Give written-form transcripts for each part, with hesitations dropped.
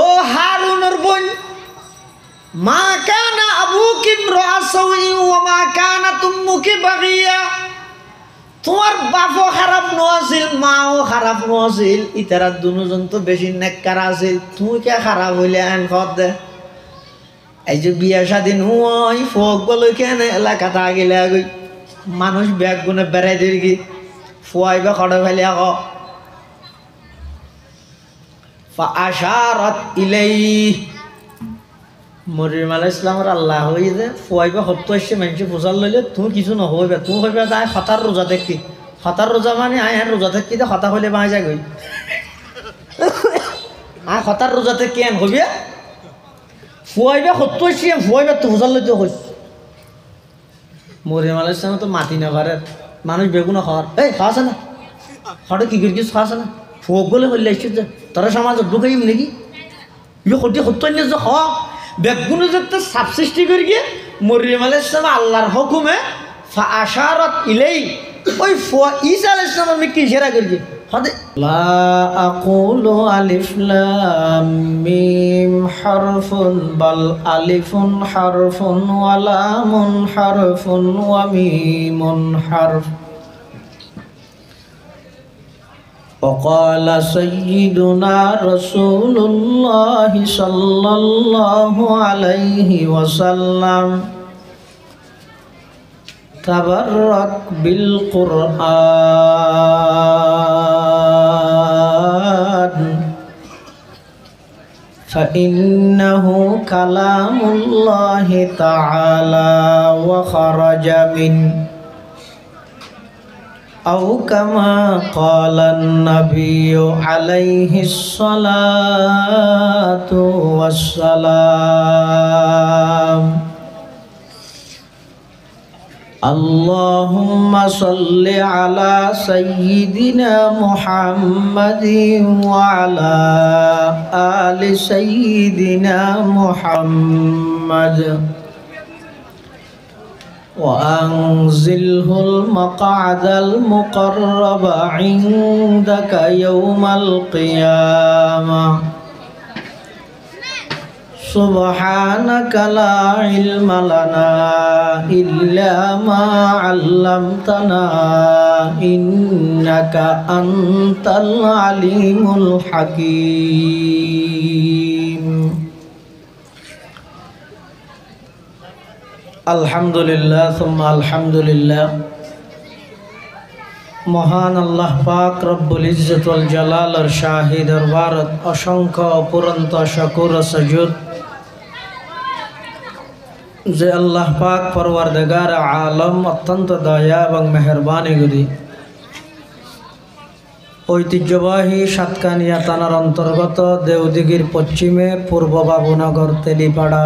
ও হারুনের বোন, মা কানা আবুকি ইমরাআ সাউইন ওয়া মা কানাত উম্মুকি বাগিয়া, তোমার বাপও খারাপ নছিল, মাও খারাপ নছিল, ইতারা দুজন তো বেশি নেককার আছিল, তুমি কে খারাপ হইলে আন খদ দে। এই যে বিয়া স্বাধীন হুঁই ফোক বলে কেন এলাকাতে আগিলে আগই মানুষ ব্যাগ গুনে বেড়াই দিয়ে কি ফুয়াইবা খড়ে ফেলে আক আশারত ইলাই মরিয়ম আলাইহিস সালামের আল্লাহ হই যে ফুয়াইবা সত্য এসে মানুষে পূজার লইলে তুমি কিছু নহইবা, তুমি হইবা তাই হতার রোজা দেখি, হতার রোজা মানে আয় হ্যাঁ রোজা থাকি হতা হইলে বাঁচ যায় গই আয় হতার রোজা থেকে কেন হইবে ফুয়াইবা সত্য এসে ফুয়াইবা তো পূজার লইতে হইস। মরিয়ম আলাইহিস সালাম তো মাটি না পারে, মানুষ বেগুন খাওয়ার এই খাওয়াছে না হঠাৎ কি করি খাওয়াছে না ফোক বলে হইলে এসে যে তোরা সমাজত ঢুকাইম নাকি ইয়ে সত্যি সত্য যে হ বেগুনে যাতে সাপ সৃষ্টি করি গিয়ে মরিয়ম আলাইহিস সালাম আল্লাহর হুকুমে আশারত ইলাই ওই ঈসা আলাইহিস সালাম আমি কি ইশারা করি হদে লা আকুলু আলিফ লাম মিম হারফুন বাল আলিফুন হারফুন ওয়া লামুন হারফুন ওয়া মিমুন হারফ। وقال سيدنا رسول الله صلى الله عليه وسلم تبرك بالقرآن فإنه كلام الله تعالى وخرج منه أو كما قال النبي عليه الصلاة والسلام اللهم صل على سيدنا محمد وعلى آل سيدنا محمد وأنزله المقعد المقرب عندك يوم القيامة سبحانك لا علم لنا إلا ما علمتنا إنك أنت العليم الحكيم আলহামদুলিল্লাহ সুম্মা আলহামদুলিল্লাহ। মহান আল্লাহ পাক রব্বুল ইজ্জত ওয়াল জালালের শাহী দরবারত অসংখ্য অপুরন্ত শুকর ও সুজুদ যে আল্লাহ পাক পরওয়ারদিগার আলম অত্যন্ত দয়া এবং মেহেরবানি করি ঐতিহ্যবাহী সাতকানিয়া থানার অন্তর্গত দেওদিঘির পশ্চিমে পূর্ব বাবুনগর তেলিপাড়া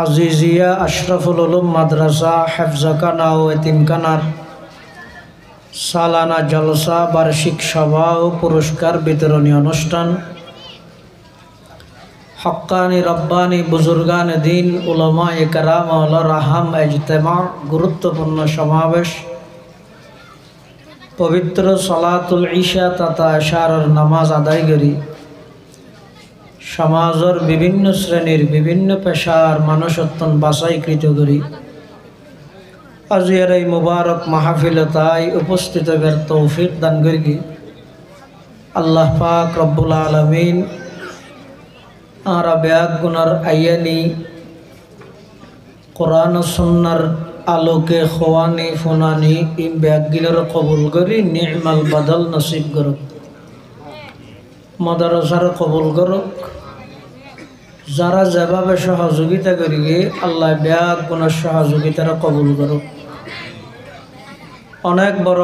আজিজিয়া আশরাফুল উলুম মাদ্রাসা হেফজাখানা ও এতিমখানার সালানা জলসা বার্ষিক সভা ও পুরস্কার বিতরণী অনুষ্ঠান হক্কানি রব্বানি বুজুর্গান দিন উলামায়ে কেরাম ওয়ালার আহাম ইজতেমা গুরুত্বপূর্ণ সমাবেশ পবিত্র সালাতুল ইশা তথা ইশারার নামাজ আদায় করি সমাজের বিভিন্ন শ্রেণীর বিভিন্ন পেশার মানুষ অত্যন্ত বাছাইকৃত করি আজিয়ার এই মুবারক মাহফিলে তাই উপস্থিত হবার তৌফিক দান করি আল্লাহ পাক রব্বুল আলামিন আর ব্যাগ গুনার আয়ানি কোরআন ও সুন্নাহর আলোকে খোয়ানি ফুনানি এই ব্যাগগুলোর কবুল করি নি'মাল বদল নসিব করুক মাদ্রাসার কবুল করুক যারা যেভাবে সহযোগিতা করি আল্লাহ ব্যাগ গুনার সহযোগিতার কবুল করুক। অনেক বড়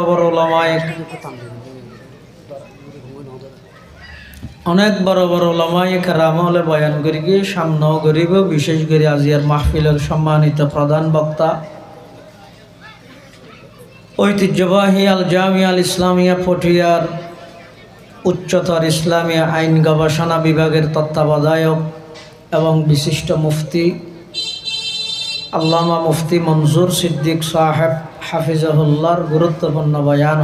বড় ওলামায়ে কেরাম হলে বয়ান করি গিয়ে সামনেও গরিব বিশেষ করে আজিয়ার মাহফিলের সম্মানিত প্রধান বক্তা ঐতিহ্যবাহী আল জামিয়া আল ইসলামিয়া পটিয়ার উচ্চতর ইসলামিয়া আইন গবেষণা বিভাগের তত্ত্বাবধায়ক এবং বিশিষ্ট মুফতি আল্লামা মুফতি মনজুর সিদ্দিক সাহেব হাফিজাহুল্লাহর গুরুত্বপূর্ণ বয়ান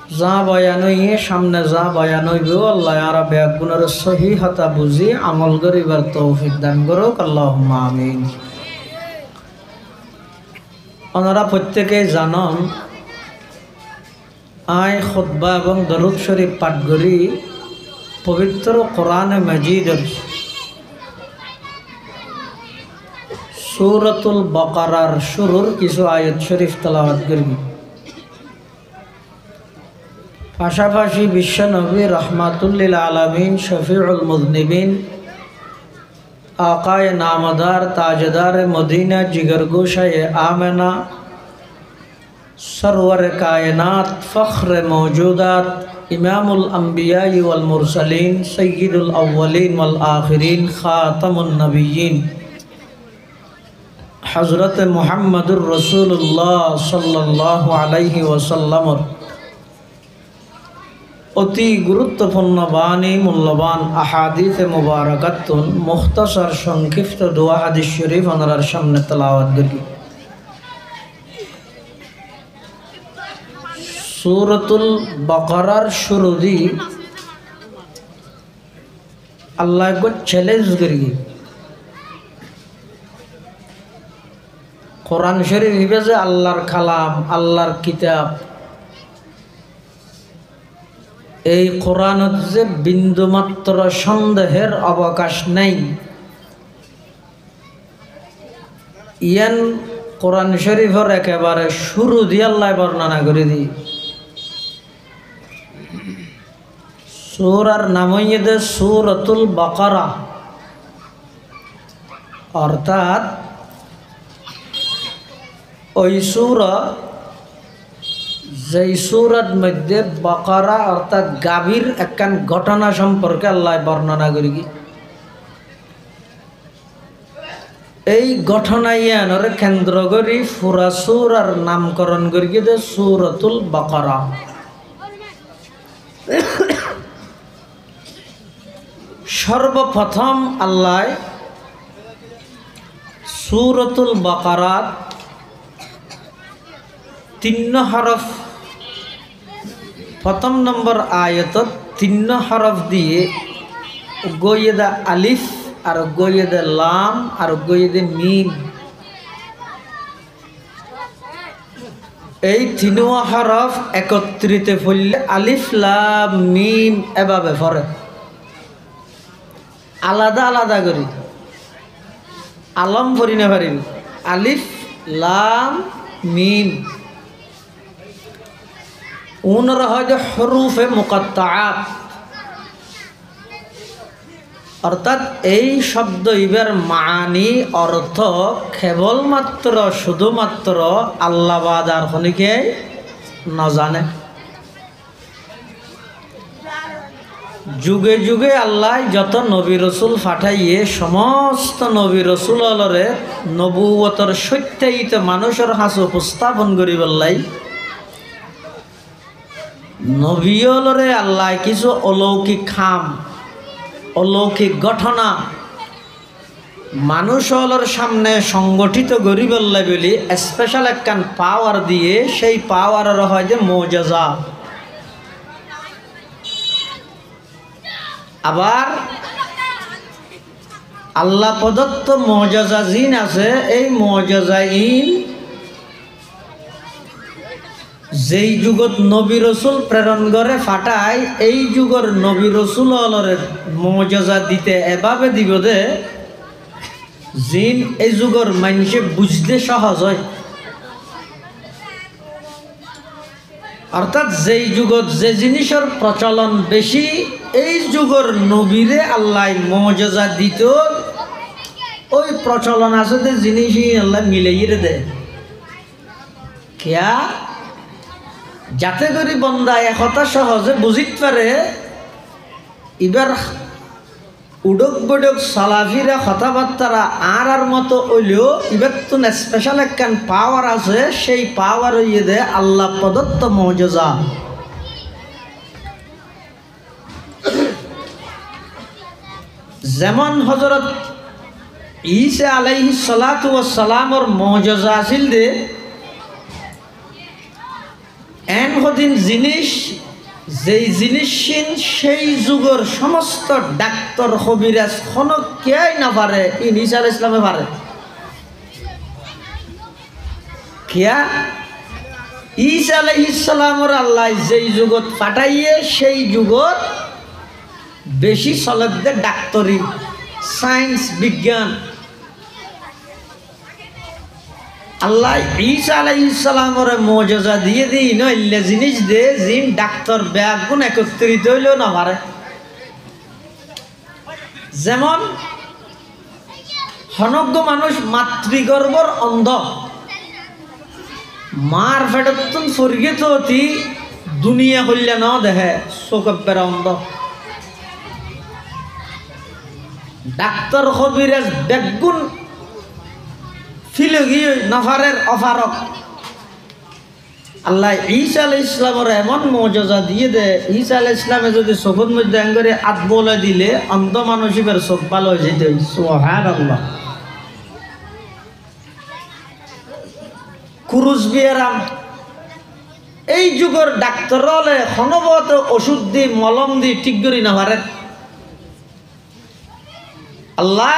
যা বয়ান হইয়ে সামনে যা বয়ান হইব আল্লাহ আর ব্যাগুনের সহি হাতা বুঝি আমল করিবার তৌফিক দান করুক, আল্লাহুম্মা আমিন। ওনারা প্রত্যেকেই জানন আয় খুতবা এবং দরুদ শরীফ পাঠ করি পবিত্র কোরআনে মাজিদের সূরাতুল বাকারার শুরুর কিছু আয়াত শরীফ তেলাওয়াত করি। পাশাপাশি বিশ্বনবী রহমাতুল্লিল আলামিন শফিউল মুযনিবিন আকায়ে নামদার তাজদার মদিনা জিগরগোশায়ে আমেনা सरवर कायनात फ़ख्र मौजूदात इमामुल अंबिया वल मुरसलीन सय्यिदुल अव्वलीन वल आखिरीन ख़ातमुन नबिय्यीन हज़रत मुहम्मदुर रसूलुल्लाह सल्लल्लाहु अलैहि वसल्लम अति गुरुत्वपूर्ण बानी मूल्यवान अहादीस मुबारकातुन मुख्तसर संक्षिप्त दुआ हदीस शरीफ अनरार सामने तलावत करी। सूरतुल बकरार शुरू दी अल्लाह को चैलेंज करी। कुरान शरीफ जे अल्लाहर कलाम अल्लाहर किताब এই কোরআনত যে বিন্দুমাত্র সন্দেহের অবকাশ নেই। ইয়ান কোরআন শরীফের একেবারে শুরু দিয়ে আল্লাহ বর্ণনা করে দিই। সূরার নাম হইছে সূরাতুল বাকারা, অর্থাৎ ওই সূরা যেই সূরার মধ্যে বাকারা অর্থাৎ গাভীর একখান ঘটনা সম্পর্কে আল্লাহ বর্ণনা করি। এই ঘটনাইয়ানর কেন্দ্র করি পুরা সূরার নামকরণ করি দে সূরাতুল বাকারা। সর্বপ্রথম আল্লাহ সূরাতুল বাকারাত 3 হরফ প্রথম নম্বর আয়াতত 3 হরফ দিয়ে গোয়েদা আলিফ আর গোয়েদা লাম আর গোয়েদা মিম, এই 3 হরফ একত্রিত হইলে আলিফ লাম মিম এভাবে পড়ে। আলাদা আলাদা করি আলম পড়ি না পারি আলিফ লাম মিম উনর হয় যে হরুফে মুকাত্তাআত, অর্থাৎ এই শব্দ ইবার মানি অর্থ কেবলমাত্র শুধুমাত্র আল্লাহ বাদ আর খনিকে না জানে। যুগে যুগে আল্লাহ যত নবী রসুল পাঠাইয়ে সমস্ত নবী রসুলরে নবুয়তর সত্যায়িত মানুষের হাসে উপস্থাপন করি বললাই নবীলরে আল্লাহ কিছু অলৌকিক খাম অলৌকিক ঘটনা মানুষের সামনে সংগঠিত করি বললাই বলি স্পেশাল একখান পাওয়ার দিয়ে সেই পাওয়ারের হয় যে মুজিজা। আবার আল্লাহ প্রদত্ত মুজিজা জিন আছে, এই মুজিজা ইন যেই যুগত নবী রসুল প্রেরণ করে ফাটায় এই যুগের নবী রসুল মুজিজা দিতে এভাবে দিব দে জিন এই যুগের মানুষে বুঝতে সহজ হয়। অর্থাৎ যেই যুগত যে জিনিসের প্রচলন বেশি এই যুগের নবীরে আল্লাহ মুজিজা দিত ওই প্রচলন আছে যে জিনিসই আল্লাহ মিলাইয়ে দেয় কিয়া যাতে করে বন্দা একথা সহজে বুঝিতে পারে। এবার উডক বডক সালাফিরা কথাবার্তারা আর মতো হইলেও এবার তো স্পেশাল একখান পাওয়ার আছে, সেই পাওয়ার হইয়ে দেয় আল্লাহ প্রদত্ত মুজিজা। যেমন হযরত ঈসা আলাইহিস সালাতু ওয়াস সালামর মুজিজা আছিল দে এন হদিন জিনিস যেই জিনিস সেই যুগের সমস্ত ডাক্তার কবিরাজ কোনো কেই না পারে, ঈসা আলাইহিস সালামে পারে। কিয়া ঈসা আলাইহিস সালামের আল্লাহ যেই যুগত পাঠাইয়ে সেই যুগত বেশি চলতে ডাক্তারি, সায়েন্স, বিজ্ঞান। আল্লাহ ঈসা আলাইহিস সালামের মুজিজা দিয়ে দিই নইলে জিনিস দে জিন ডাক্তার ব্যাগুন একত্রিত হইলেও না পারে। যেমন হনজ্ঞ মানুষ মাতৃগর্ভর অন্ধ, মার ফেটতুন স্বর্গিত অতি দুনিয়া হইলে ন দেখে, চোখের অন্ধ। ডাক্তার কবিরাজ বেগুন ফিলগি নফারের অফারক। আল্লাহ ঈসা আলাইহিস সালামের এমন মুজিজা দিয়ে দে, ঈসা আলাইহিস সালামে যদি চোখের মধ্যে আঙ্গরে হাত বলে দিলে অন্ধ মানুষের চোখ ভালো হয়ে যেত। সুবহানাল্লাহ। কুরুজ বিয়ারাম এই যুগের ডাক্তার হলে হনবত ওষুধ দি মলম দি ঠিক করি না পারে। আল্লাহ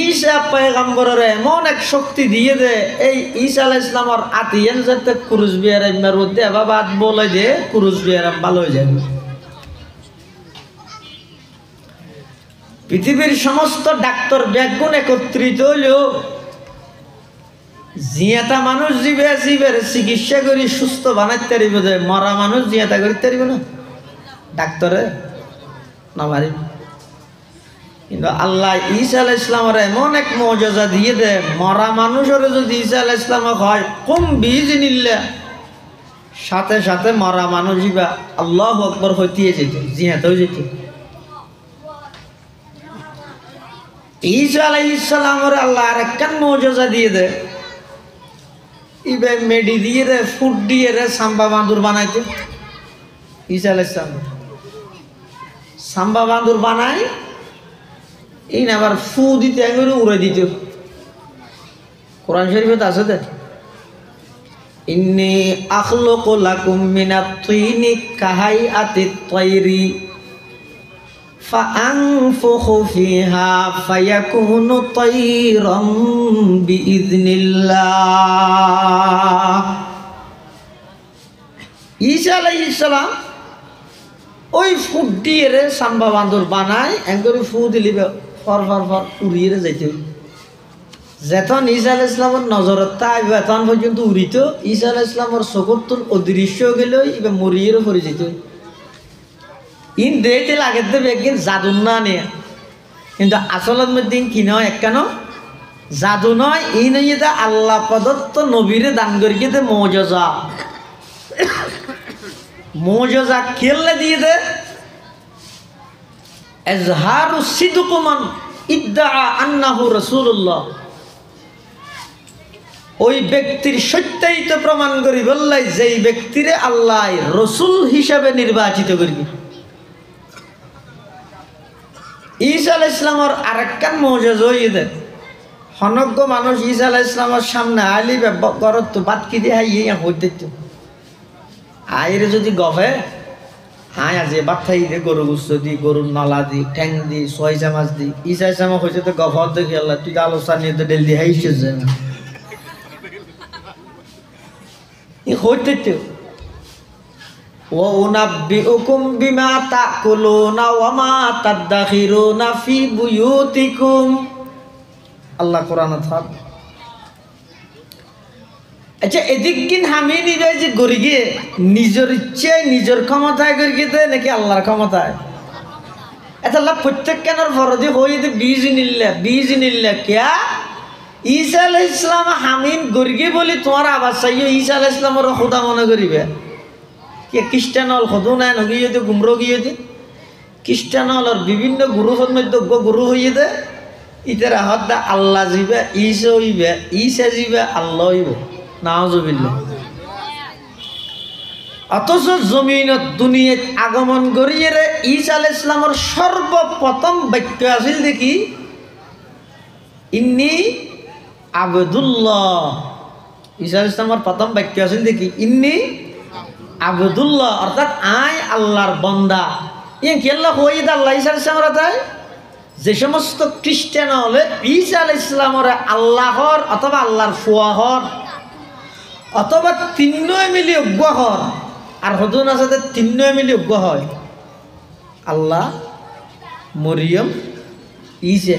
ঈসা পয়গম্বরের এমন এক শক্তি দিয়ে দে, এই ঈসা আলাইহিস সালামের আতিয়ান যাতে কুরুজ বিয়ারামের মধ্যে বাবা হাত বলে দে কুরুজ বিয়ারাম ভালো হয়ে যাবে। পৃথিবীর সমস্ত ডাক্তার ব্যাগুন একত্রিত হইলেও জিয়াতা মানুষ জীবের চিকিৎসা করি সুস্থ বানাইতে পারিব, যে মরা মানুষ জিয়াতা করতে পারিব না ডাক্তারে না পারিব। কিন্তু আল্লাহ ঈসা আলাইহিস সালামের এমন এক মুজিজা দিয়ে দে, মরা মানুষের যদি ঈসা আলাইহিস সালাম হয় কুম বিইজনিল্লাহ, সাথে সাথে মরা মানুষ ইবা আল্লাহু আকবার হইতে যেত, জিয়াতা হয়ে যেত। ঈসা আলাইহিস সালামের আল্লাহ আরেকখান মুজিজা দিয়ে দে, ইবে মেডি দিয়ে রে ফুট দিয়ে রে সাম্বা বাঁদুর বানাইতে। ঈসা আলাইহিস সালাম সাম্বা বাঁদুর বানাই, এই না আবার ফু দিতে এগুলো উড়ে দিত। কোরআন শরীফে আছে দে, ইন্নী আখলুকু লাকুম মিনাত তিনি কাহাইআতিত তায়রি ফাআনফুখু ফিহা ফায়াকুনু তায়রাম বিইذনিল্লাহ। ঈসা আলাইহিস সালাম ওই ফুট দিয়ে রে সাম্বা বাঁদর বানায়, এঙ্করে ফু দিলিবে ফর ফর ফর উড়িয়ে যাইতে। যেতন ঈসা আলাইহিস সালামের নজরত তাই বেতন পর্যন্ত উড়িত, ঈসা আলাইহিস সালামের চকুর অদৃশ্য গেলেও এবার মরিয়েরও পড়ে যেত। ইন দেখতে লাগে দেবে একদিন জাদু না নিয়ে, কিন্তু আসলের মধ্যে কি নয় একখান জাদু নয়, এই নয় যে আল্লাহ প্রদত্ত নবীরে দান করিয়ে দে মুজিজা। মুজিজা খেললে দিয়ে দে এজহারু সিদকু মান ইদ্দাআ আন্নাহু রাসূলুল্লাহ। ওই ব্যক্তির সত্যায়িত প্রমাণ করি বললাই যেই ব্যক্তিরে আল্লাহ রসুল হিসাবে নির্বাচিত করবি। ঈসা আলাইহিস সালামের আরেকখান মুজিজা হইয়ে দে, হনজ্ঞ মানুষ ঈসা আলাইহিস সালামের সামনে আইলি গরত তো বাতকি দিয়ে হাইয়ে হইতে আইরে যদি গফে হাই আজে বাথাই দে গরু গুস্ত দি, গরুর নলা দি, ঠ্যাং দি, ছয় চামাচ দি। ঈসা আলাইহিস সালাম হয়েছে তো গফর দেখি আল্লাহ তুই তো আলোচনা নিয়ে তো ডেল দিয়ে হাইছে যে হইতে তো ও উনাব্বিউকুম বিমা তাকুলুনা ওয়া মা তাদাখিরুনা ফি বুয়ুতিকুম। আল্লাহ কোরআনে থাক। আচ্ছা এদিক কিন আমি নিবে যে গড়ি গিয়ে নিজের ইচ্ছায় নিজের ক্ষমতায় করি গিয়ে নাকি আল্লাহর ক্ষমতায়? এটা আল্লাহ প্রত্যেক কেনার ফরদি হইতে বীজ নিল্লা কিয়া ঈসা আলাইহিস সালাম হামিন গড়ি গিয়ে বলি তোমার আবাস চাইও ঈসা আলাইহিস সালামের খোদা মনে করিবে। কে খ্রিস্টান হল সদু নাই নগিয়ে দে গুমরো গিয়ে দে, খ্রিস্টান হলর বিভিন্ন গুরুর মধ্যে গুরু হইয়ে দে। ইতার হাত দা আল্লাহ যাইবে, ঈসা হইবে, ঈসা যাইবে, আল্লাহ হইবে। নাউজুবিল্লাহ। অথচ জমিনত দুনিয়াত আগমন করিয়ে রে ঈসা আলাইহিস সালামের সর্বপ্রথম বাক্য আছিল দেখি ইন্নী আবদুল্লাহ। ঈসা আলাইহিস সালামের প্রথম বাক্য আছিল দেখি ইন্নী আবদুল্লাহ অর্থাৎ আই আল্লাহর বন্দা। ইয়ে কি আল্লাহ হইদ আল্লাহ ঈসা আলাইহিস সালাম তাই যে সমস্ত খ্রিস্টান হলে ঈসা আলাইহিস সালামরে আল্লাহর অথবা আল্লাহর ফুয়াহর অথবা তিনজনে মিলি অজ্ঞ হর আর হদুন আছে তিনজনে মিলি অজ্ঞ হয় আল্লাহ মরিয়ম ঈসা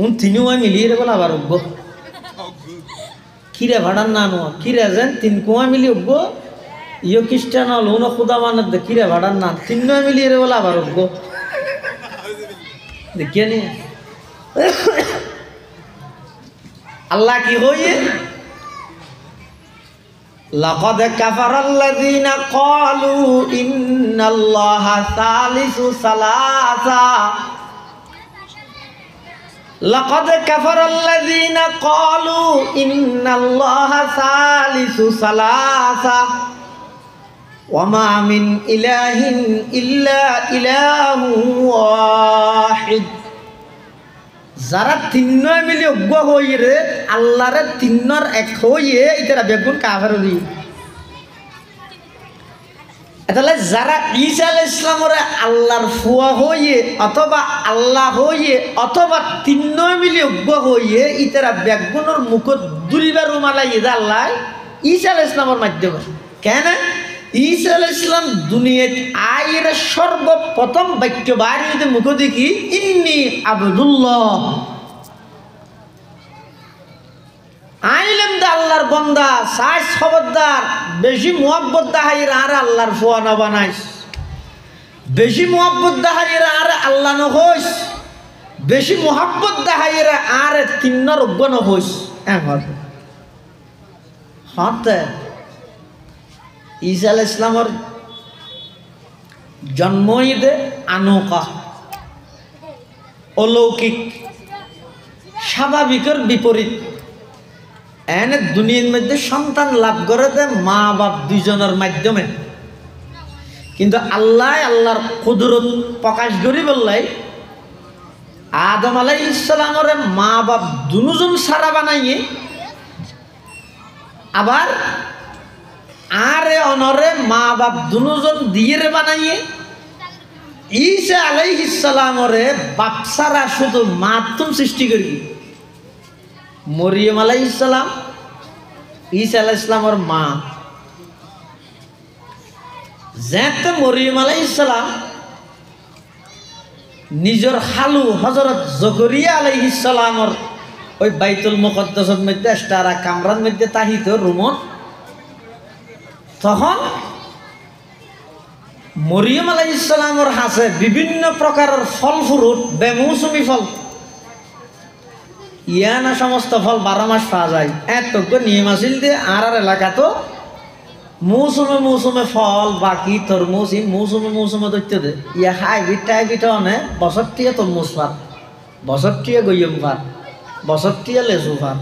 উন তিনজনে মিলিয়ে বলে আবার অজ্ঞ কিরে ভাড়ার না নো কিরে যেন তিন কুয়া মিলি অজ্ঞ ইয় খ্রিস্টান হল উনো খুদা মানত দে কিরে ভাড়ার না তিনজনে মিলিয়ে বলে আবার অজ্ঞ দেখিয়ে নি আল্লাহ কি হইয়ে লাকাদ কাফারাল্লাযীনা ক্বালু ইন্নাল্লাহা সালিসু সালাসা লাকাদ কাফারাল্লাযীনা ক্বালু ইন্নাল্লাহা সালিসু সালাসা ওয়া মা মিন ইলাহিন ইল্লা ইলাহু ওয়াহিদ। যারা তিনজনে মিলি অজ্ঞ হই রে আল্লাহরে তিনর এক হইয়ে এটা বেগুন কাফের দি তাহলে যারা ঈসা আলাইহিস সালামরে আল্লাহর ফুয়া হইয়ে অথবা আল্লাহ হইয়ে অথবা তিনজনে মিলি অজ্ঞ হইয়ে ইতারা বেগুনের মুখত দুলিবার রুমালাই দা আল্লাহ ঈসা আলাইহিস সালামের মাধ্যমে কেন ঈসা আলাইহিস সালাম দুনিয়াত আইরে সর্বপ্রথম বাক্য বাড়িতে মুখ দেখি ইন্নী আবদুল্লাহ আইলেম দা আল্লাহর বন্দা সাইজ খবরদার বেশি মুহাব্বত দাহাইর আর আল্লাহর ফুয়া না বানাইস বেশি মুহাব্বত দাহাইর আর আল্লাহ ন হইস বেশি মুহাব্বত দাহাইর আর তিন্নর অজ্ঞ ন হইস এমন হতে ঈসা আলাইহিস সালামের জন্মই দে আনোকা অলৌকিক স্বাভাবিকের বিপরীত এনে দুনিয়ার মধ্যে সন্তান লাভ করে দে মা বাপ দুইজনের মাধ্যমে কিন্তু আল্লাহর কুদরত প্রকাশ করি বললাই আদম আলাইহিস সালামের মা বাপ দুজন সারা বানাইয়ে আবার আরে অনরে মা বাপ দুজন দিয়ে বানাইয়ে ঈসা আলাইহিস সালামরে বাপ সারা শুধু মাতুম সৃষ্টি করি মরিয়ম আলাইহিস সালাম ঈসা আলাইহিস সালামের মা যেতে মরিয়ম আলাইহিস সালাম নিজের খালু হযরত জকরিয়া আলাইহিস সালামের ওই বাইতুল মুকদ্দাসের মধ্যে স্টারা কামরার মধ্যে তাহিত রুমত তখন মরিয়ম আলাইহিস সালামের হাতে বিভিন্ন প্রকারের ফল ফ্রুট বেমৌসুমি ফল ইয়ানা সমস্ত ফল 12 মাস পাওয়া যায় এতজ্ঞ নিয়ম আছিল যে আর এলাকা তো মৌসুমে মৌসুমে ফল বাকি তরমুজ মৌসুমে দৈত্য দে ইয়া হাইব্রিড টাইব্রিড অনে বছরটিয়ে তরমুজ পাত বছরটিয়ে গইয়ম পাত বছরটিয়ে লেচু পাত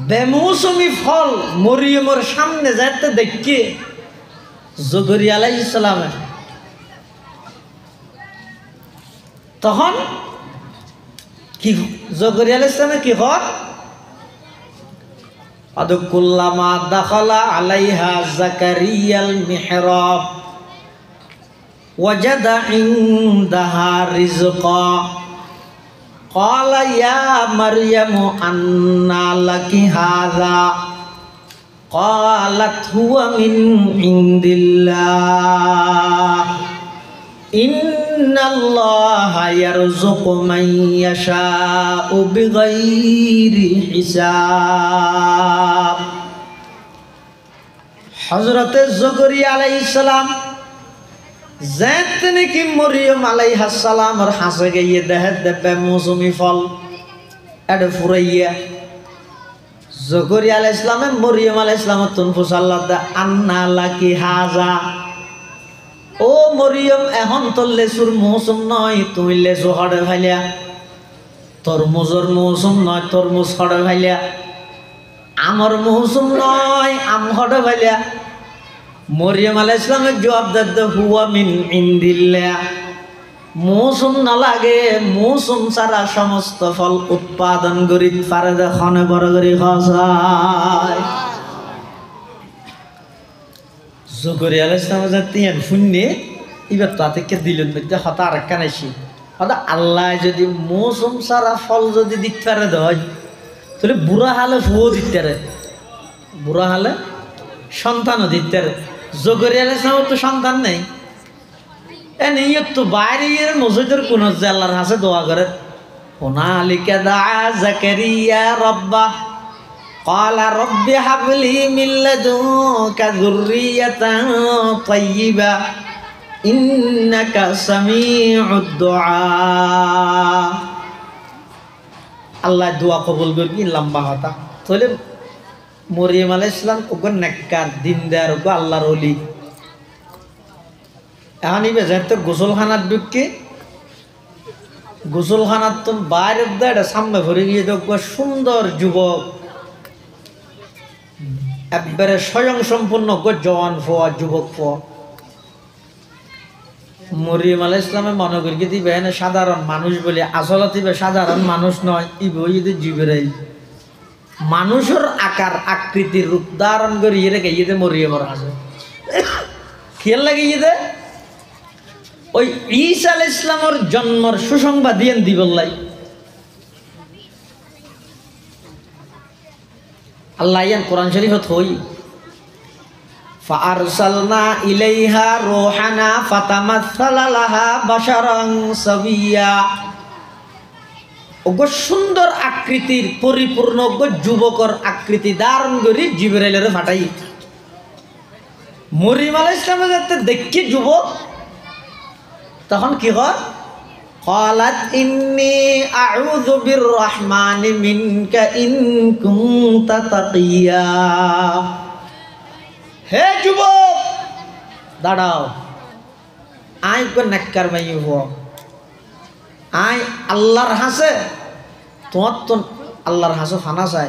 বেমৌসুমি ফল মরিয়মের সামনে যাইতে দেখে জকরিয়া আলাইহিস সালামে তখন কি জকরিয়া আলাইহিস সালামে কি হয় আদকুল্লামা দাখালা আলাইহা জাকারিয়াল মিহরাব ওয়াজাদা ইনদাহা রিজকা قال يا مريم أنى لك هذا قالت هو من عند الله إن الله يرزق من يشاء بغير حساب حضرت زكريا عليه السلام যেতে কি মরিয়ম আলাইহিস সালামের হাসে গিয়ে দেবে মৌসুমি ফল এটা ফুরাইয়া জকরিয়া আলাইহিস সালামে মরিয়ম আলাইহিস সালামের তুনফুস আল্লাহ দা আন্না লাকি হাজা ও মরিয়ম এখন তোর লেচুর মৌসুম নয় তুমি লেচু হড়ে ভাইলিয়া তরমুজের মৌসুম নয় তরমুজ হড়ে ভাইলিয়া আমার মৌসুম নয় আম হড়ে ভাইলিয়া মরিয়ম আলাইহিস সালামের জবাব দে হুয়া মিন ইনদিল্লাহ মৌসুম না লাগে মৌসুম ছাড়া সমস্ত ফল উৎপাদন করি পারে খনে বড় করি খায় জকরিয়া আলাইহিস সালাম তিয়ান শূন্যে এবার তাদেরকে দিলেন মধ্যে হতা আর একটা নাইছি হতা আল্লাহ যদি মৌসুম সারা ফল যদি দিতে পারে দেয় তাহলে বুড়া হালে ফুও দিতে পারে বুড়া হালে সন্তানও দিতে পারে জকরিয়া আলাইহিস সালামের তো সন্তান নেই এই তো বাইরে মসজিদের কোন আল্লাহর কাছে দোয়া করে হুনালিকা দাআ যাকারিয়া রাব্বাহ قال رب هب لي من لدنك ذرية طيبة إنك سميع الدعاء আল্লাহ দোয়া কবুল করবি লম্বা হতা তাহলে মরিয়ম আলাইহিস সালাম ওগো নেককার দিনদার ওগো আল্লাহর ওলি এখন ইবে যাতে গোসলখানার ঢুকে গোসলখানার তো বাইরের দাঁড়া সামনে ভরে গিয়ে দেখবো সুন্দর যুবক একবারে স্বয়ং সম্পূর্ণ জওয়ান ফোয়া যুবক ফোয়া মরিয়ম আলাইহিস সালামে মনে করি দিবে না সাধারণ মানুষ বলে আসলে দিবে সাধারণ মানুষ নয় ইবে জিবরাইল মানুষের আকার আকৃতির রূপ ধারণ করে রেখে ইয়ে মরিয়মের আছে খেয়াল লাগে ইয়ে ওই ঈসা আলাইহিস সালামের জন্মের সুসংবাদ দিয়েন দিবল্লাই আল্লাহ ইয়ান কোরআন শরীফত হই ফাআরসালনা ইলাইহা রূহানা ফাতামাসসালা লাহা বাশারান সাবিয়া ওগো সুন্দর আকৃতির পরিপূর্ণ ওগো যুবকর আকৃতি ধারণ করি জিবরাইলের ফাটাই মরিয়ম আলাইহিস সালাম যাতে দেখি যুবক তখন কি হয় قالت إني أعوذ بالرحمن منك إن كنت تقيا হে যুবক দাঁড়াও আই কো নেককার মাই হো আই আল্লাহর হাসে তোমার তো আল্লাহর হাসে ফানা চাই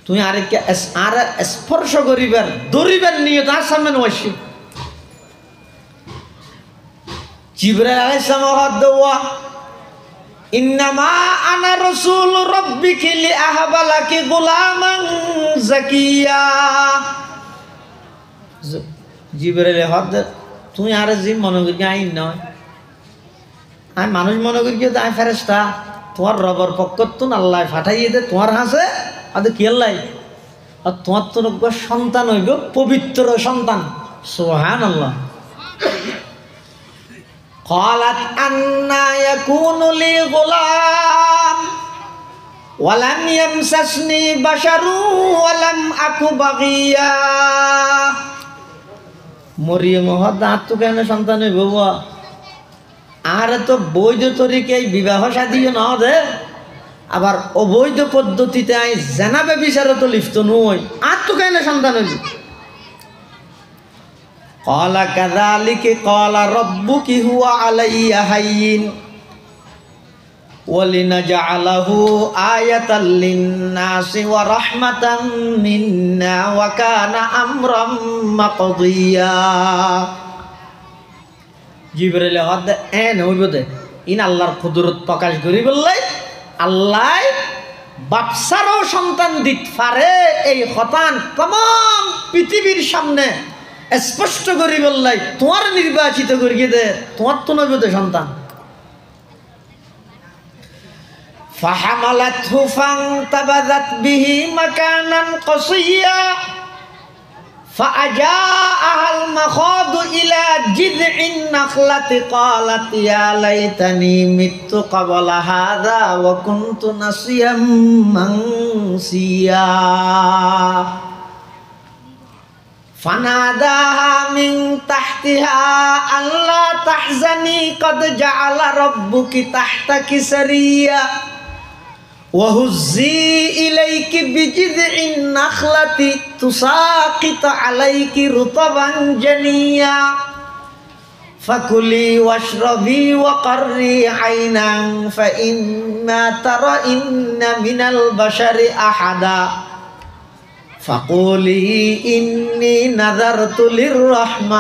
তুমি আরেককে আর স্পর্শ করিবার দরিবার নিয়ে তার সামনে নয়সি জিবরাইল আলাইহিস সালাম দোয়া ইন্নামা আনা রাসূল রাব্বিকি লিআহাবা লাকি গুলামান যাকিয়া জিবরাইল হদ তুই আর জি মনে করি আইন নয় আমি মানুষ মনে করি যে আই ফেরেশতা তোমার রবের পক্ষ তো আল্লাহ পাঠাইয়ে দে তোমার হাসে আদে কি আল্লাহ আর তোমার তো সন্তান হইব পবিত্র সন্তান সুবহানাল্লাহ قالت أنى يكون لي غلام ولم يمسسني بشر ولم أك بغيا মরিয়ম দাঁত তো কেন সন্তান হইব আর তো বৈধ তরিকায় বিবাহ শাদীও না দে আবার অবৈধ পদ্ধতিতে আই জানাবে বিচারে তো লিপ্ত নই আর তো কেন সন্তান হইব قال كذلك قال ربك هو علي هين ولنجعله آية للناس ورحمة منا وكان أمرا مقضيا জিবরাইল হদ এন হইবদে ইন আল্লাহর কুদরত প্রকাশ করি বললাই আল্লাহ বাপসারও সন্তান দিত পারে এই হতান तमाम পৃথিবীর সামনে স্পষ্ট করি বললাই তোমার নির্বাচিত করিয়ে দে তোমার তো নবীতে সন্তান ফাহামালাতহু ফান্তাবাযাত বিহি মাকানান কাসিয়া ফাআজাআহাল মাখাদু ইলা জিযইন নাখলাতি ক্বালাত ইয়া লাইতানি মিততু ক্বাবলা হাযা ওয়া কুনতু নাসিয়াম মানসিয়া فناداها من تحتها ألا تحزني قد جعل ربك تحتك سريا وهزي إليك بجذع النخلة تساقط عليك رطبا جنيا فكلي واشربي وقري عينا فإما ترين من البشر أحدا فقولي إني نذرت للرحمن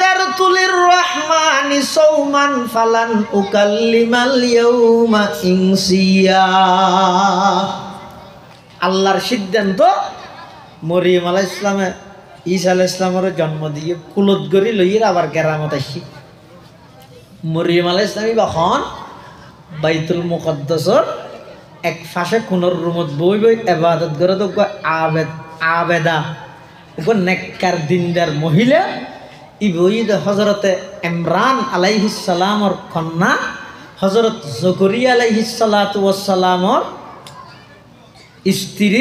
নাযারতু লিররহমানি সাওমান ফালান উকাল্লিমাল ইয়াউমা ইনসিয়া। আল্লাহর সিদ্ধান্ত মরিয়ম আলাইহিস সালামে ঈসা আলাইহিস সালামের জন্ম দিয়ে কুলত গরি লইয়ের আবার কেরামত আসি। মরিয়ম আলাইহিস সালাম যখন বাইতুল মুকদ্দাসর এক ফাঁসে কোনর রুমত বই বই ইবাদত করে তো আবেদা নেককার দিনদার মহিলা ইবঈদ হযরতে ইমরান আলাইহিস সালামর কন্যা হযরত যকরিয়া আলাইহিস সালাতু ওয়াস সালামর স্ত্রীর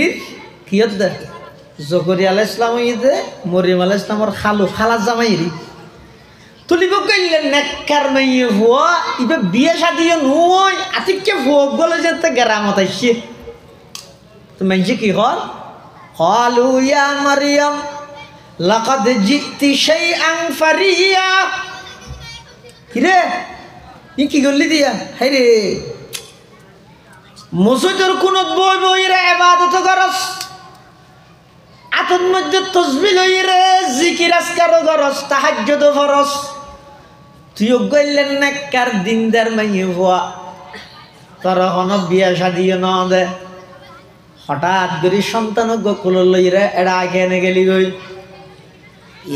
কিয়ত দে যকরিয়া আলাইহিস সালাম ইদে মরিয়ম আলাইহিস সালামর খালা জামাইরি তুলিব কইলে নেককার মাইয়ে হুয়া ইবে বিয়ে শাদী নয় আতিকে ভোগ বলে যেতে গ্রামত আইছে। তো মানছে কি হল ক্বালু ইয়া মারইয়াম লাকাদ জিতি শাইআন ফারিয়া। কিরে ই কি করলি দিয়া হাইরে মসজিদের কোনত বই বই রে ইবাদত করস, আতন মধ্যে তাসবিহ লই রে জিকির আজকার করস, তাহাজ্জুদ ফরস। তুইও গইলেন নেককার দিনদার মাইয়ে হওয়া তোর হন বিয়া শাদী ন দে। হঠাৎ করে সন্তান গোকুল লই রে এড়া কেনে গেলি গই।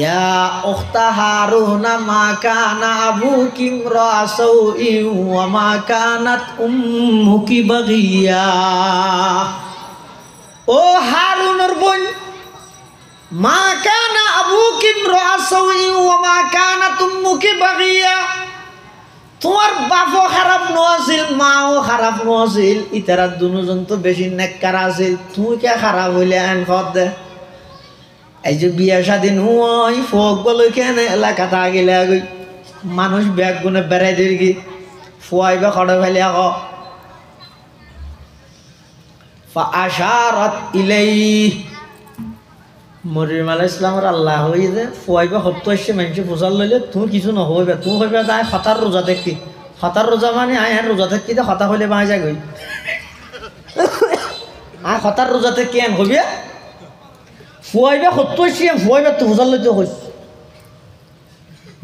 ইয়া উখতা হারুনা মা কানা আবুকি ইমরাসাউই ওয়া মা কানাত উম্মুকি বাগিয়া। ও হারুনের বোন, মা কানা আবুকি ইমরাসাউই ওয়া মা কানাত উম্মুকি বাগিয়া। তোমার বাপও খারাপ নছিল, মাও খারাপ নছিল, ইতারা দুজন তো বেশি নেককার আছিল। তুই কে খারাপ হইলে আন খদ দে। এই যে বিয়া স্বাধীন হুই ফোক বলে কেন এলাকা তা গেলে গই মানুষ ব্যাগ গুনে বেড়াই দিবি ফুয়াইবা খড়ে ফেলে আক ফাআশারাত ইলাই। মরিয়ম আলাইহিস সালামের আল্লাহ হই যে ফুয়াইবা হত্য এসে মানুষ বোঝার লইলে তুই কিছু নহইবা, তুই হইবা তাই হতার রোজা দেখি। হতার রোজা মানে আয় হ্যাঁ রোজা থাকি তো হতা হইলে বাঁ যায় গই আয় হতার রোজাতে কেন হইবে ফুয়াইবা সত্য এসে ফুয়াইবা তো বোঝার লইতে হইস।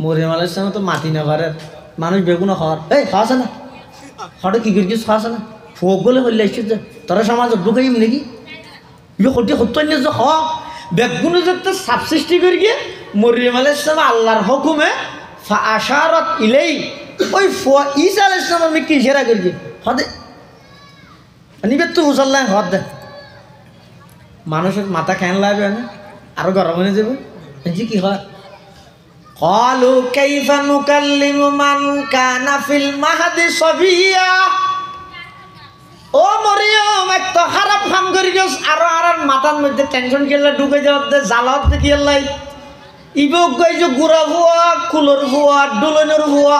মরিয়ম আলাইহিস সালাম তো মাটি না পারে মানুষ বেগুন খাওয়ার এই খাওয়াছে না হঠাৎ কি করিস খাওয়াছে না ফোক বলে হইলে এসে যে তোরা সমাজত ঢুকাইম নাকি ইয়ে সত্যি সত্য যে খাওয়া বেগুন যাতে সাপ সৃষ্টি করি গিয়ে মরিয়ম আলাইহিস সালাম আল্লাহর হুকুমে ফাআশারাত ইলাই ওই ফুয়া ঈসা আলাইহিস সালাম আমি কি ইশারা করি হদে নিবে তো হুসাল্লাহ হদ দে। মানুষের মাথা কেন লাগবে না আরো গরম হয়ে যাবে জি কি হয়। ক্বালু কাইফা নুকাল্লিমু মান কানা ফিল মাহদি সাবিয়া। ও মরিয়ম এক তো খারাপ কাম করি গেছ আরো আর মাথার মধ্যে টেনশন খেলে ঢুকে যাওয়ার দে জালত দেখি আল্লাহ ইবে গই যে গুড়া হুয়া কুলর হুয়া ডুলনের হুয়া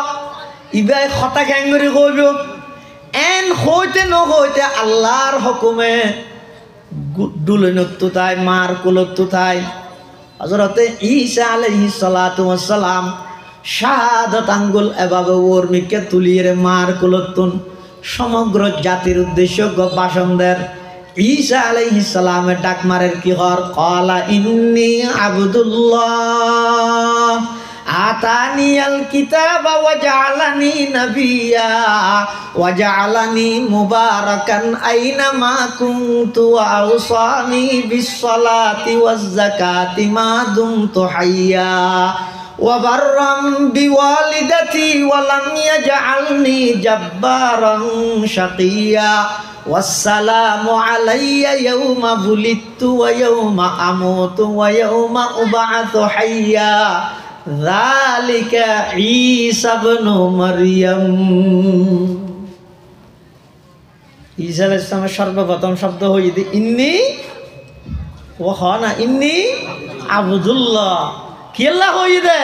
ইবে খতা গ্যাং করে কইব এন হইতে ন হইতে আল্লাহর হুকুমে ডুলনত তো তাই মার কুলত তো তাই হযরতে ঈসা আলাইহিস সালাতু ওয়াস সালাম শাহাদাত আঙ্গুল এভাবে ওর মিকে তুলিয়ে মার কুলতুন সমগ্র জাতির উদ্দেশ্য ভাষণদের ঈসা আলাইহিস সালামের ডাক মারের কি হর ক্বালা ইন্নী আবদুল্লাহ আতানিয়াল কিতাবা ওয়া জাআলানি নাবিয়্যা ওয়া জাআলানি মুবারাকান আইনামা কুনতু ওয়া আওসানি বিস-সালাতি ওয়াজ-যাকাতি মা দুমতু হাইয়্যা ওয়া বাররাম বিওয়ালিদাতি ওয়া লাম ইয়াজআলনি জাব্বারান শাকিয়্যা ওয়াসসালামু আলাইয়া ইয়াওমা বুলিদতু ওয়া ইয়াওমা আমুতু ওয়া ইয়াওমা উবআতু হাইয়্যা যালিকা ঈসা ইবনু মারইয়াম। ঈসা আলাইহিস সালামের সর্বপ্রথম শব্দ হইছে ইন্নী ওয়া খানা ইন্নী আবদুল্লাহ। কি আল্লাহ হইছে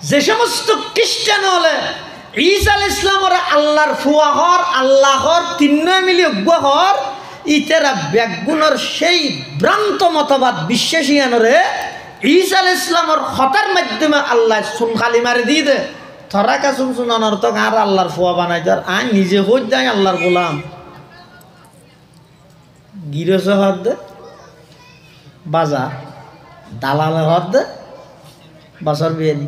যে সমস্ত খ্রিস্টান হলে ঈসা আলাইহিস সালামের আল্লাহর ফুয়া হর আল্লাহর তিন্ন মিলি হর ইতারা বেগুনের সেই ভ্রান্ত মতবাদ বিশ্বাসীয়ানরে ঈসা আলাইহিস সালামের খতার মাধ্যমে আল্লাহ সুন খালি মারি দিয়ে দে থরা কাসুম সুনানোর তো আর আল্লাহর ফুয়া বানাই আর আই নিজে হই যাই আল্লাহর গোলাম গিরস হদ দে বাজার দালালে হদ দে বাসর বিয়ানি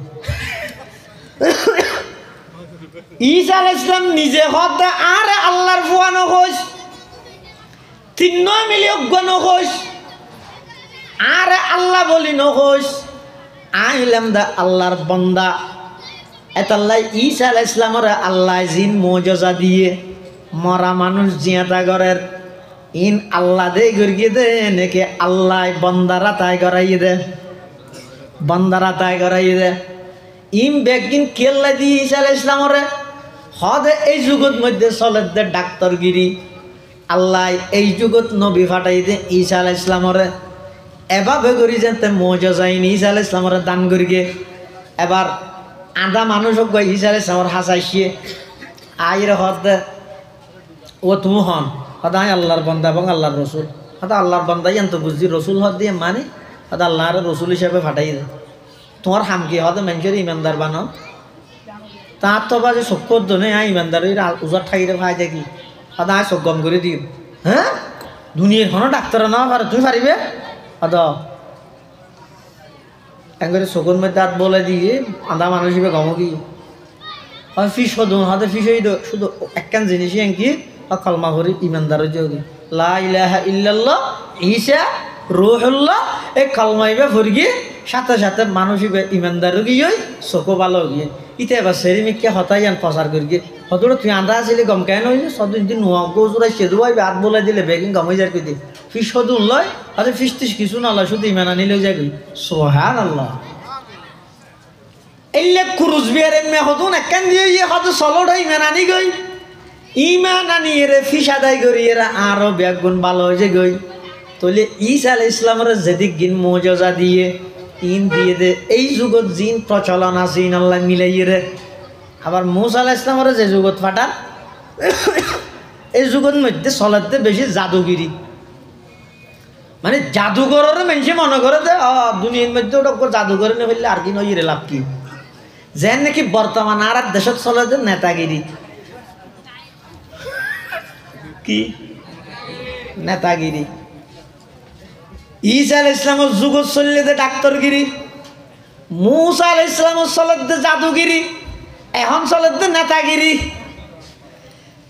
ঈসা আলাইহিস সালাম নিজে হদ আরে আল্লাহর ফুয়ানো কইস তিন মিলিয়ন গণ কইস আরে আল্লাহ বলি নকইস আইলাম দা আল্লাহর বান্দা এতাল্লাই ঈসা আলাইহিস সালামের আল্লাহ জিন মুজিজা দিয়ে মরা মানুষ জিয়াতা গরের ইন আল্লাহ দে গরিয়ে দে নাকি আল্লাহ বান্দারা তাই গরাই দে বান্দারা তাই গরাই দে ইম বেগিন কেল্লা দি ঈসা আলাইহিস সালামের হদে এই যুগত মধ্যে চলে দে ডাক্তারগিরি আল্লাহ এই যুগত নবী ফাটাই দে ঈসা আলাইহিস সালামের এভাবে করি যেতে মুজিজা ঈসা আলাইহিস সালামের দান করিগে এবার আধা মানুষ হোক ঈসা আলাইহিস সালামের হাসাইছে আইরে হদে ও তুমি হন সদায় আল্লাহর বান্দা এবং আল্লাহর রসুল সদা আল্লাহর বান্দাই আনতো বুঝছি রসুল হদ দিয়ে মানে সদা আল্লাহর রসুল হিসাবে ফাটাই দে তোমার হামকি হদে মানুষের ইমানদার বানো তার তো বাজে চক্কর দনে ইমানদার উজার ঠাইরে ভাই দেখি সদা চোখ গম করে দিও হ্যাঁ দুনিয়ার কোনো ডাক্তার না পারে তুমি পারিবে সদ একবারে চকুর মধ্যে হাত বলে দিয়ে আধা মানুষ হিসেবে গমকি হয় ফিস হদুন হদে ফিস হই শুধু একখান জিনিসই এনকি কলমা করি ইমানদার যোগী লা ইলাহা ইল্লাল্লাহ ঈসা রূহুল্লাহ এই কলমাইবে ফরগি সাথে সাথে মানুষ ইমানদার গিয়ে চকু ভালো গিয়ে ইতে এবার সেরিমিককে হতাই আন প্রচার করি গিয়ে হতটা তুই আন্দা আসলে গম কেন হইলে সদিন দিন নোয়া গোজুরাই সেদু ভাই হাত বলে দিলে বেগিং গমাই যার কই দি ফিস হদুন লয় আরে ফিস টিস কিছু না লয় শুধু ইমান আনিলেও যাই গই সুবহানাল্লাহ এলে কুরুজ বিয়ারে মে হদুন একখান দিয়ে ইয়ে হদ সলোটা ইমান আনি গই ইমান আনি এরে ফিস আদায় করি এরা আরো ব্যাগুণ ভালো হয়েছে গই তাহলে ঈসা আলাইহিস সালামের যেদিক গিন মুজিজা দিয়ে ইন দিয়ে দে এই যুগত জিন প্রচলন আছে ইন আল্লাহ মিলাই রে আবার মুসা আলাইহিস সালামের যে যুগত ফাটা এই যুগের মধ্যে চলাতে বেশি জাদুগিরি মানে জাদুঘরের মানুষে মনে করে যে দুনিয়ার মধ্যে ওটা জাদুঘরে না ফেললে আর কি নয় লাভ কি যেন নাকি বর্তমান আর দেশত চলাতে নেতাগিরি কি নেতাগিরি ঈসা আলাইহিস সালামের যুগ চললে যে ডাক্তারগিরি মুসা আলাইহিস সালামের চলতে জাদুগিরি এখন চলতে নেতাগিরি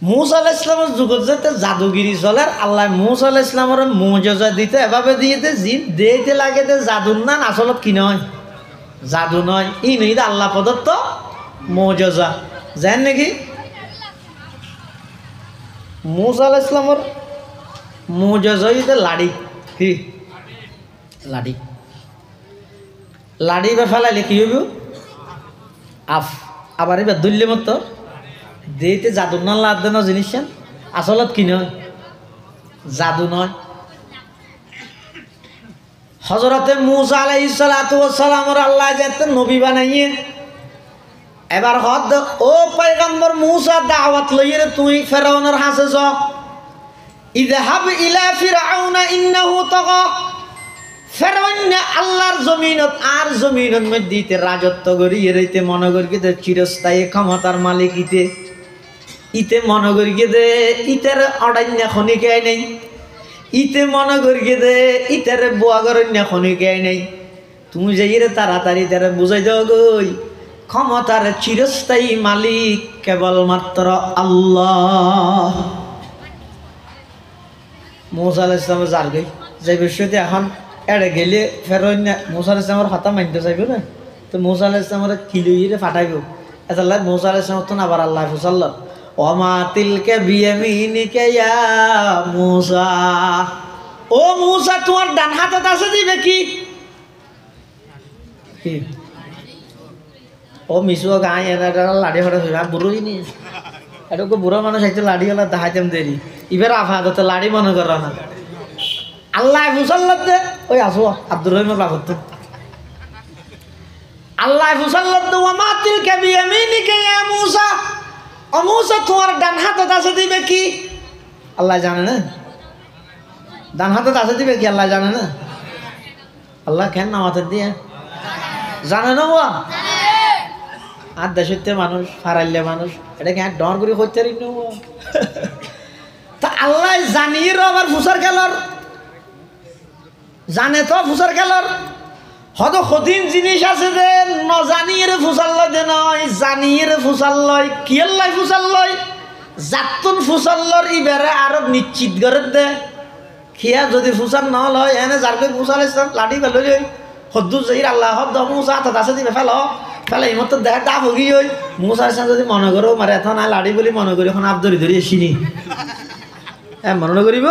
মুসা আলাইহিস সালামের যুগত যেতে জাদুগিরি চলে আল্লাহ মুসা আলাইহিস সালামের মুজিজা দিতে এভাবে দিয়েতে জিন দিতে লাগে যে জাদুর নাম আসলত কি নয় জাদু নয় ই নই আল্লাহ প্রদত্ত মুজিজা জান নাকি মুসা আলাইহিস সালামের মুজিজা হইতে লাড়ি কি লাড়ি লাড়ি বা ফেলাইলে কি হইব আফ আবার এবার দল্লি মতো দিতে জাদু না লাভ দেন জিনিস আসলত কি নয় জাদু নয় হযরতে মুসা আলাইহিস সালাতু ওয়াস সালামের আল্লাহ যেতে নবী বানাইয়ে এবার হদ ও পয়গম্বর মুসা দাওয়াত লইরে তুই ফেরাউনের হাসে যাও ইযহাব ইলা ফিরআউনা ইন্নাহু তাগা ফেরাউন আল্লাহর জমিনত আর জমিনের মধ্যে রাজত্ব করি এরইতে মনে করি দে চিরস্থায়ী ক্ষমতার মালিক ইতে মনে করি দে ইতের অডান্য খনিকে নেই ইতে মনে করি দে ইতের বুয়াগরন্য খনিকে নেই তুমি যাই রে তাড়াতাড়ি তারে বুঝাই দাও গই ক্ষমতার চিরস্থায়ী মালিক কেবলমাত্র আল্লাহ মুসা আলাইহিস সালাম যার গই যে বিষয়তে এখন এড়ে গেলে ফেরোন মুসা আলাইহিস সালামের কথা মানতে চাইব না তো মুসা আলাইহিস সালামের কিলুইরে ফাটাইব এতাল্লাহ মুসা আলাইহিস সালাম তো আবার আল্লাহ ফুসাল্লাহ ওমা তিলকা বিয়ামিনিকা ইয়া মুসা ও মুসা তোমার ডান হাতত আছে দিবে কি ও মিশু গায়ে এরা লাড়ি হড়ে হইবা বুড়োই নি এটা বুড়ো মানুষ আইতে লাড়ি হলা দেখাইতাম দেরি এবার আফাদতে লাড়ি মনে করা না আল্লাহ ফুসাল্লাতে ওই আসো আব্দুর রহিমের বাবত আল্লাহ ফুসাল্লাতে ওমা তিলকা বিয়ামিনিকা ইয়া মুসা ও মুসা তোমার ডান হাতত আছে দিবে কি আল্লাহ জানে না ডান হাতত আছে দিবে কি আল্লাহ জানে না আল্লাহ কেন নামাতে দিয়ে জানে না ও আর দেশতে মানুষ ফারাইলে মানুষ এটা কি আর ডর করে হইতে পারি না তা আল্লাহ জানিয়ে আবার ফুসার খেলার জানে তো ফুসার খেলার হয়তো কঠিন জিনিস আছে যে নজানিয়ে ফুসাল লয় দে নয় জানিয়ে ফুসাল লয় কিয়ের লাই ফুসাল লয় জাতুন ফুসাল লর ইবারে আরো নিশ্চিত করে দে খিয়া যদি ফুসাল ন লয় এনে যারকে ফুসাল ইসলাম লাঠি ফেল হদ্দু জহির আল্লাহ হদ্দ মুসা হাত আছে দিবে ফেল ফেলে এই মতো দেখা দা ভগি হই মুসা ইসলাম যদি মনে করো মারে এত না লাঠি বলি মনে করি এখন আপ ধরি ধরি এসিনি হ্যাঁ মনে করিব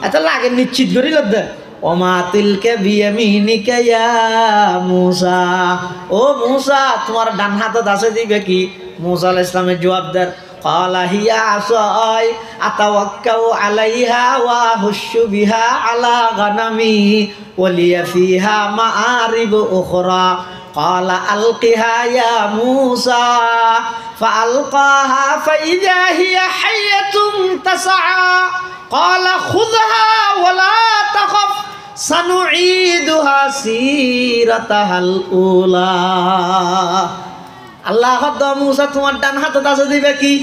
এত লাগে নিশ্চিত করি দে ওমা তিলকে বিয়ামিনিকা ইয়া মুসা ও মুসা তোমার ডান হাতত আছে দিবে কি মুসা আলাইহিস সালামের জবাব দেন ক্বালা হিয়া আসাই আতাওয়াক্কাউ আলাইহা ওয়া হুশু বিহা আলা গানামি ওয়া লিয়া ফিহা মাআরিব উখরা ক্বালা আলকিহা ইয়া মুসা ফাআলকাহা ফাইযা হিয়া হাইয়াতুন তাসআ ক্বালা খুযহা ওয়া লা তাখাফ সানুঈদুহা সিরাতাহাল উলা আল্লাহ হদ্দ মুসা তোমার ডান হাতত আছে দিবে কি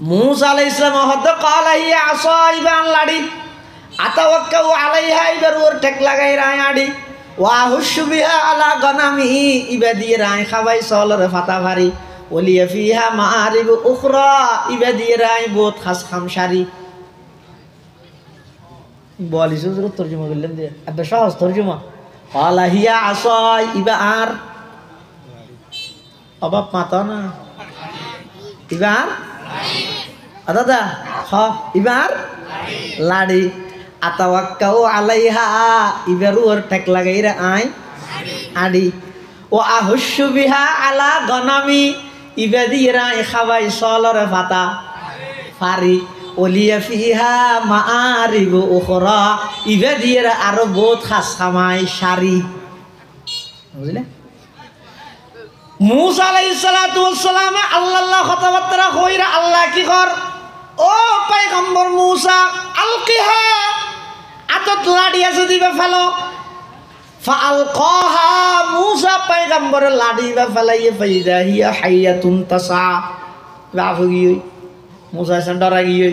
মুসা আলাইহিস সালাম হদ্দ ক্বালা হিয়া আসাইবান লাড়ি আতাওয়াক্কাউ আলাইহা ইবার ওর টেক লাগাই রায় আড়ি ওয়া হুশু বিহা আলা গানামি ইবা দিয়ে রায় খাবাই সলরে ফাতা ভারি ওলিয়া ফিহা মাআরিব উখরা ইবা দিয়ে রায় বহুত খাস খামসারি বলি সুজুর তরজমা করলেন দিয়ে আবে সহজ তরজমা ক্বালা হিয়া আসাই ইবা আর অবাব মাতা না ইবার দাদা হ ইবার লাড়ি আতাওয়াক্কাউ আলাইহা ইবারু ওর টেক লাগাইরা আই আড়ি ও আহুশু বিহা আলা গনামি ইবাদিরা খাবাই সলরে ফাতা ফারি ওলিয়া ফিহা মাআরিব উখরা ইবাদিরা আরো বহুত খাস খামাই সারি বুঝলে মুসা আলাইহিস সালাতু ওয়াস সালাম আল্লাহ কথাবার্তা কইরা আল্লাহ কি কর ও পয়গম্বর মুসা আলকিহা আতত লাড়ি আছে দিবে ফেলো ফাআলকাহা মুসা পয়গম্বর লাড়ি বা ফেলাইয়ে ফাইদা হিয়া হাইয়াতুন তাসা বাফগি মুসা সে ডরা গিয়ে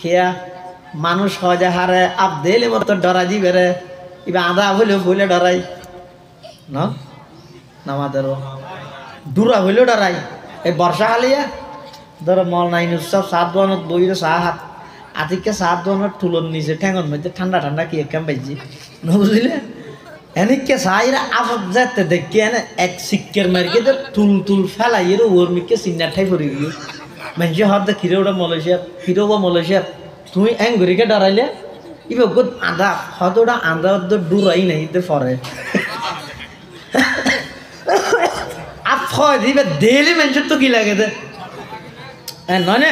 খেয়া মানুষ হজে হারে আবদেলে মতো ডরা দিবে রে ইবা আদা হইলে ফুলে ডরাই না নামাদের দূরা হইলেও ডরাই এই বর্ষা হালিয়া ধরো মল নাইন উৎসব 7 বনত বইরে হাত আতিকে 7 বনত তুলন নিচে ঠ্যাঙন মধ্যে ঠান্ডা ঠান্ডা কি একাম পাইছি না বুঝলে এনেকে সাইরা আফত যেতে দেখে এনে এক সিক্কের মার্কে তুল তুল ফেলাই ওর মিকে সিন্নার ঠাই পড়ে গিয়ে মানুষের হদ খিরেওটা মালয়েশিয়া ফিরোবা মালয়েশিয়া তুমি এং ঘুরিকে ডরাইলে ইবে গুড আদা হদোটা আদা ডুরাই নাই ইতে ফরে দিবে দেলি মানুষের তো কি লাগে নয় না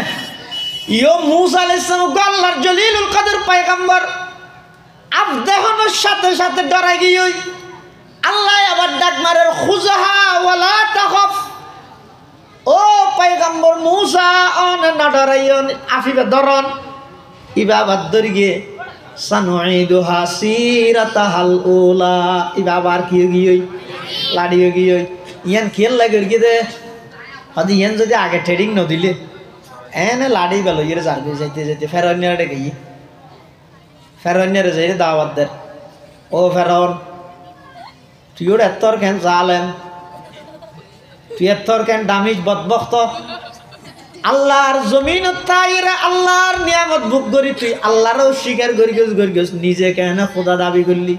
ইয়ো মুসা আলাইহিস সালাম আল্লাহর জলিলুল কদর পয়গম্বর আব দেহনের সাথে সাথে ডরাই গিয়ে আল্লাহ আবার ডাক মারে খুযহা ওয়ালা তাখাফ ও পয়গম্বর মুসা অন না ডরাইন আফিবা দরন ইবা বাদ ধরি গিয়ে সানুঈদুহা সিরাতাহাল উলা ইবা আবার কি গিয়ে লাড়িয়ে গিয়ে ইয়ান খেল লাগে দে হদি ইয়ান যদি আগে ট্রেডিং ন দিলে এনে লাড়ি গেল ইয়ে যাবে যাইতে যাইতে ফেরনিয়ারে গিয়ে ফেরনিয়ারে যাই দাওয়াত দেন ও ফেরন তুই ওর এত্তর কেন জালেন তুই এত্তর কেন দামিজ বদবক্ত আল্লাহর জমিন তাইরা আল্লাহর নিয়ামত ভোগ করি তুই আল্লাহরও স্বীকার করি গেছ নিজে কেন খোদা দাবি করলি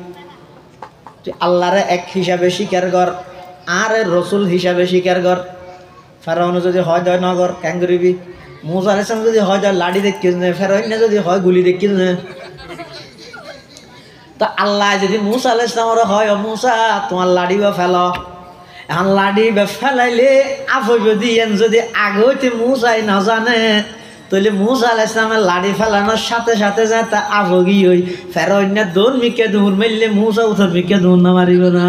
তুই আল্লাহরে এক হিসাবে স্বীকার কর আর রসুল হিসাবে স্বীকার কর ফেরাউন যদি হয় দয় নগর কেন করিবি মুসা আলাইহিস সালাম যদি হয় দয় লাড়ি দেখিস না ফেরাউন যদি হয় গুলি দেখিস না তো আল্লাহ যদি মুসা আলাইহিস সালামের হয় ও মুসা তোমার লাড়ি বা ফেল এখন লাড়ি বা ফেলাইলে আফ যদি এন যদি আগে হইতে মুসাই না জানে তাহলে মুসা আলাইহিস সালামের লাড়ি ফেলানোর সাথে সাথে যায় তা আফগি হই ফেরাউন দৌড় মিকে দৌড় মারলে মুসা উঠর মিকে দৌড় না মারিব না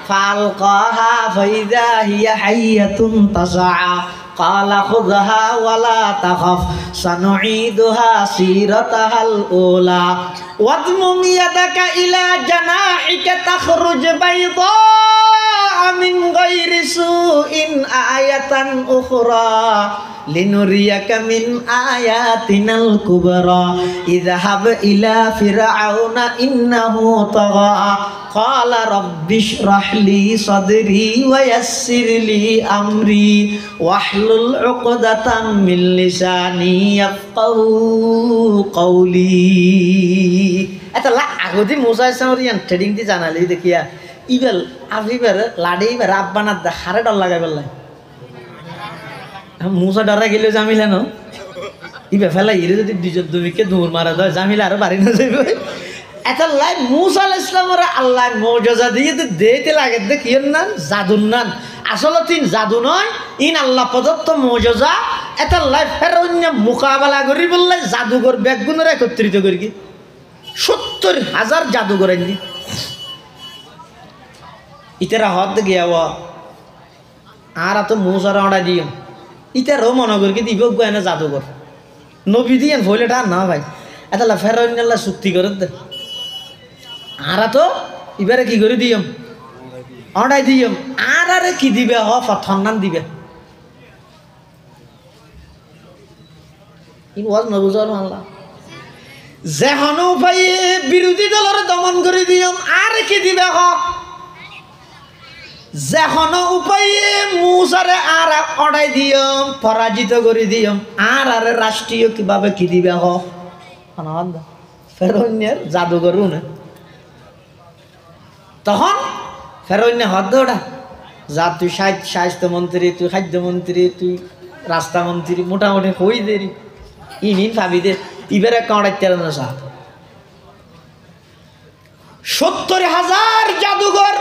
فألقاها فإذا هي حية تسعى قال خذها ولا تخف سنعيدها سيرتها الأولى واضمم يدك إلى جناحك تخرج بيضاء من غير سوء آية أخرى লিনুরিয়াকা মিন আয়াতিনাল কুবরা ইযহাব ইলা ফিরআউনা ইন্নাহু তাগা ক্বালা রাব্বিশরাহ লি সাদরি ওয়া ইয়াসসির লি আমরি ওয়াহলুল উকদাতাম মিন লিসানি ইয়াফকাহু কওলি। এটা আগদি মুসা ইসলামের ইয়ান ট্রেডিং দি জানালি দেখিয়া ইবেল আফিবের লাড়ি ইবের আব্বানার হারে ডর লাগাই পেলাই মুসা ডরা গেলে জামিলা ন ইবে ফেলা ইরে যদি দুজন দুমিকে দৌড় মারা দেয় জামিলা আরো বাড়ি না যাবে এটা লাই মুসা আলাইহিস সালামের আল্লাহ মুজিজা দিয়ে দিতে লাগে দেখিয়েন না জাদুর নান আসলে তিন জাদু নয় ইন আল্লাহ প্রদত্ত মুজিজা এটা লাই ফেরৌন মোকাবেলা করি বললে জাদুঘর ব্যাগগুনের একত্রিত করি 70,000 জাদুঘর আনলি ইতারা হদ গিয়া আর তো মুসারা অর্ডার দিও ইতারও মনে করি কি দিব না জাদুঘর নবী দিয়েন ভইলেটা না ভাই এটা ফেরৌন চুক্তি করে দে আর তো এবারে কি করে দিয়ম অর্ডার দিয়ম আর আরে কি দিবে হ ফথন্নান দিবে ইন ওয়াজ নবুজাল আল্লাহ যেহনো উপায়ে বিরোধী দলের দমন করে দিয়ম আর কি দিবে হ যেহনো উপায়ে মুসারে আর অর্ডার দিয়ম পরাজিত করে দিয়ম আর আরে রাষ্ট্রীয় কিভাবে কি দিবে হ ফেরৌনের জাদুঘর না তখন ফেরৌনে হদ ওটা যা তুই স্বাস্থ্যমন্ত্রী তুই খাদ্যমন্ত্রী তুই রাস্তামন্ত্রী মোটামুটি হই দেরি ইন ভাবি দে ইবারে কাঁড়াইতে না সা 70,000 জাদুঘর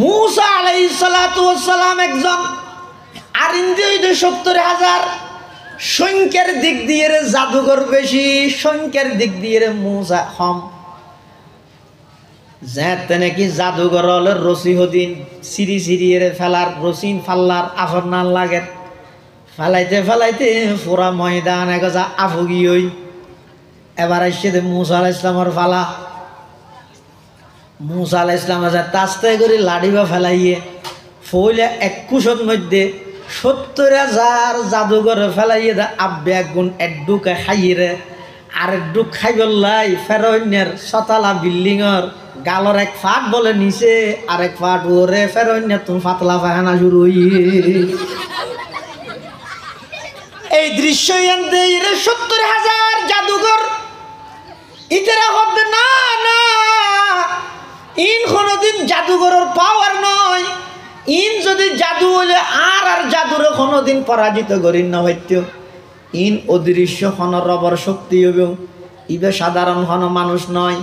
মুসা আলাইহিস সালাতু ওয়াস সালাম একজন আর ইন্দি 70,000 সংখ্যার দিক দিয়ে জাদুঘর বেশি সংখ্যার দিক দিয়ে মুসা কম যেতে নাকি জাদুঘর হলে রসি হদিন সিঁড়ি সিঁড়িয়ে ফেলার রসিন ফাল্লার আফর না লাগে ফেলাইতে ফেলাইতে পুরা ময়দান এগা আফুগি হই এবার আসছে মুসা আলাইহিস সালামের ফালা মুসা আলাইহিস সালাম তাস্তে করে লাড়িবা ফেলাইয়ে ফইলে 21 মধ্যে 70,000 জাদুঘর ফেলাইয়ে দা আব্বে গুণ এডুকে খাইয়ে আর একটু খাইবলাই ফেরৌনের সতালা বিল্ডিংর গালর এক ফাট বলে নিচে আরেক ফাট ওরে ফেরৌনের তুমি ফাতলা ফাহানা শুরু হইয়ে এই দৃশ্য 70,000 জাদুঘর ইতারা হবে না না ইন কোনদিন জাদুঘরের পাওয়ার নয় ইন যদি জাদু হলে আর জাদুরে কোনদিন পরাজিত করিন না হইতো ইন অদৃশ্য হন রবর শক্তি হবে ইবে সাধারণ হন মানুষ নয়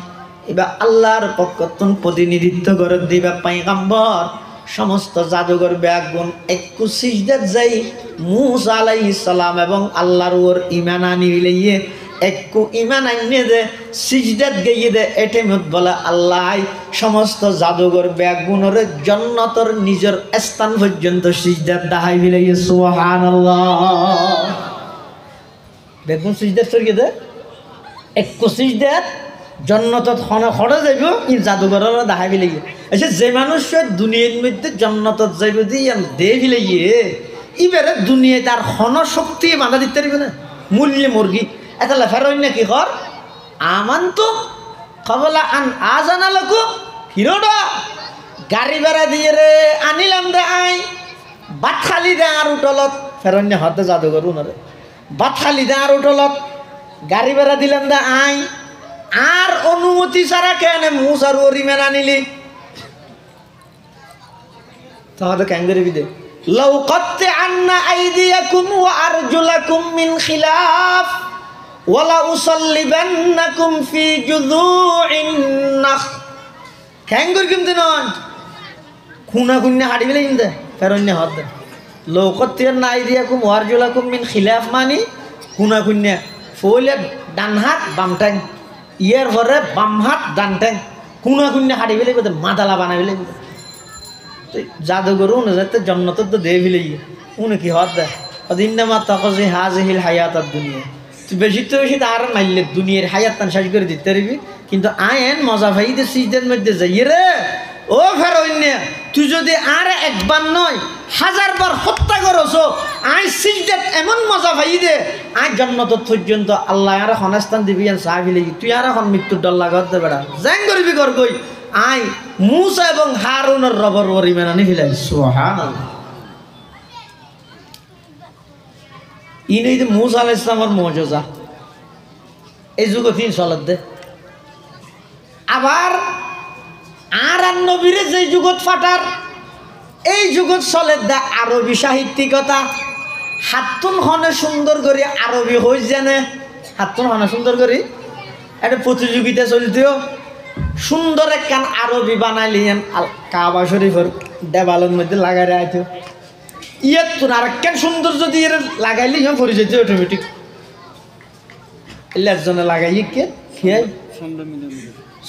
এবার আল্লাহর পক্ষতন প্রতিনিধিত্ব করে দিবে পয়গম্বর সমস্ত জাদুঘর ব্যাগুন 21 সিজদাত যাই মুসা আলাইহিস সালাম এবং আল্লাহর ওর ঈমান আনিয়ে একটু ঈমান আনিয়ে দে সিজদাত গিয়ে দে এটেমত বলে আল্লাহ সমস্ত জাদুঘর ব্যাগুনের জান্নাতের নিজের স্থান পর্যন্ত সিজদাত দাহাই বিলাইয়ে সুবহানাল্লাহ বেগুন সিজদাত সরিয়ে দে 21 সিজদাত জন্নতত খড়ে যাইব ই জাদুঘরের দাহাই বিলাইয়ে আচ্ছা যে মানুষ দুনিয়ার মধ্যে জন্নতত যাইব দিয়ে দে বিলাইয়ে এবারে দুনিয়ায় তার হন শক্তি বাধা দিতে পারবে না মূল্যে মুরগি এটা লেফার না কি কর আমান তো কবলা আন আজানালকু হিরোডা গাড়ি ভাড়া দিয়ে রে আনিলাম রে আই বাট খালি দে আর উঠলত ফেরন্য হতে জাদুঘর উনারে বাট খালি দে আর উঠলত গাড়ি ভাড়া দিলাম দে আই আর অনুমতি ছাড়া কেন মুসার ওরি মেলা নিলি তাহলে ক্যাঙ্গেরি বিদে লাউ কাত্তা'আন্না আইদিয়াকুম ওয়া আরজুলাকুম মিন খিলাফ ওয়া লা উসাল্লিবান্নাকুম ফি জুযু'in নাখ ক্যাঙ্গের কিমতে নন খুনা খুন্না হাড়ি বেলে কিমতে ফেরন্য হদ লাউ কাত্তা'আন্না আইদিয়াকুম ওয়া আরজুলাকুম মিন খিলাফ মানে খুনা খুন্না ফলে ডান হাত বাম টাং ইয়ার ঘরে বাম হাত ডান টাং খুনা খুন্না হাড়ি বেলে কত মাদালা বানাই বেলে জাদুঘর উনি যাতে জন্নত তো দে ফেলেই উনি কি হদ দেয় ইন্নামা তাকজি হাযিহিল হায়াতাদ দুনিয়া তুই বেশি তো বেশি আর মাইলে দুনিয়ার হায়াত তান শেষ করে দিতে পারবি কিন্তু আয়েন মজা ভাইদের সিজদের মধ্যে যাই রে ও ফেরোইন্য তুই যদি আর একবার নয় 1000 বার হত্যা করছ আই সিজদাত এমন মজা পাই দে আই জান্নাত পর্যন্ত আল্লাহ আর হনাস্তান দিবি সাহাবি লাগি তুই আর এখন মৃত্যুর ডর লাগাত দে বেড়া জ্যাং করবি কর কই আই মুসা এবং হারুনের রবর পরিমাণ আনি ফেলাই সুবহানাল্লাহ ইনি যে মুসা আলাইহিস সালামের মুজিজা এই যুগ তিন চলত দে আবার আর নবীরে যে যুগত ফাটার এই যুগত চলে দে আরবি সাহিত্যিকতা হাতুন হনে সুন্দর করে আরবি হই জানে হাতুন হনে সুন্দর করে একটা প্রতিযোগিতা চলতেও সুন্দর একখান আরবি বানাইলিয়েন কাবা শরীফের দেওয়ালের মধ্যে লাগাই রাখতো ইয়ে তোর আরেকখান সুন্দর যদি এর লাগাইলি পড়ে যেত অটোমেটিক একজনে লাগাইয়ে কে খেয়ে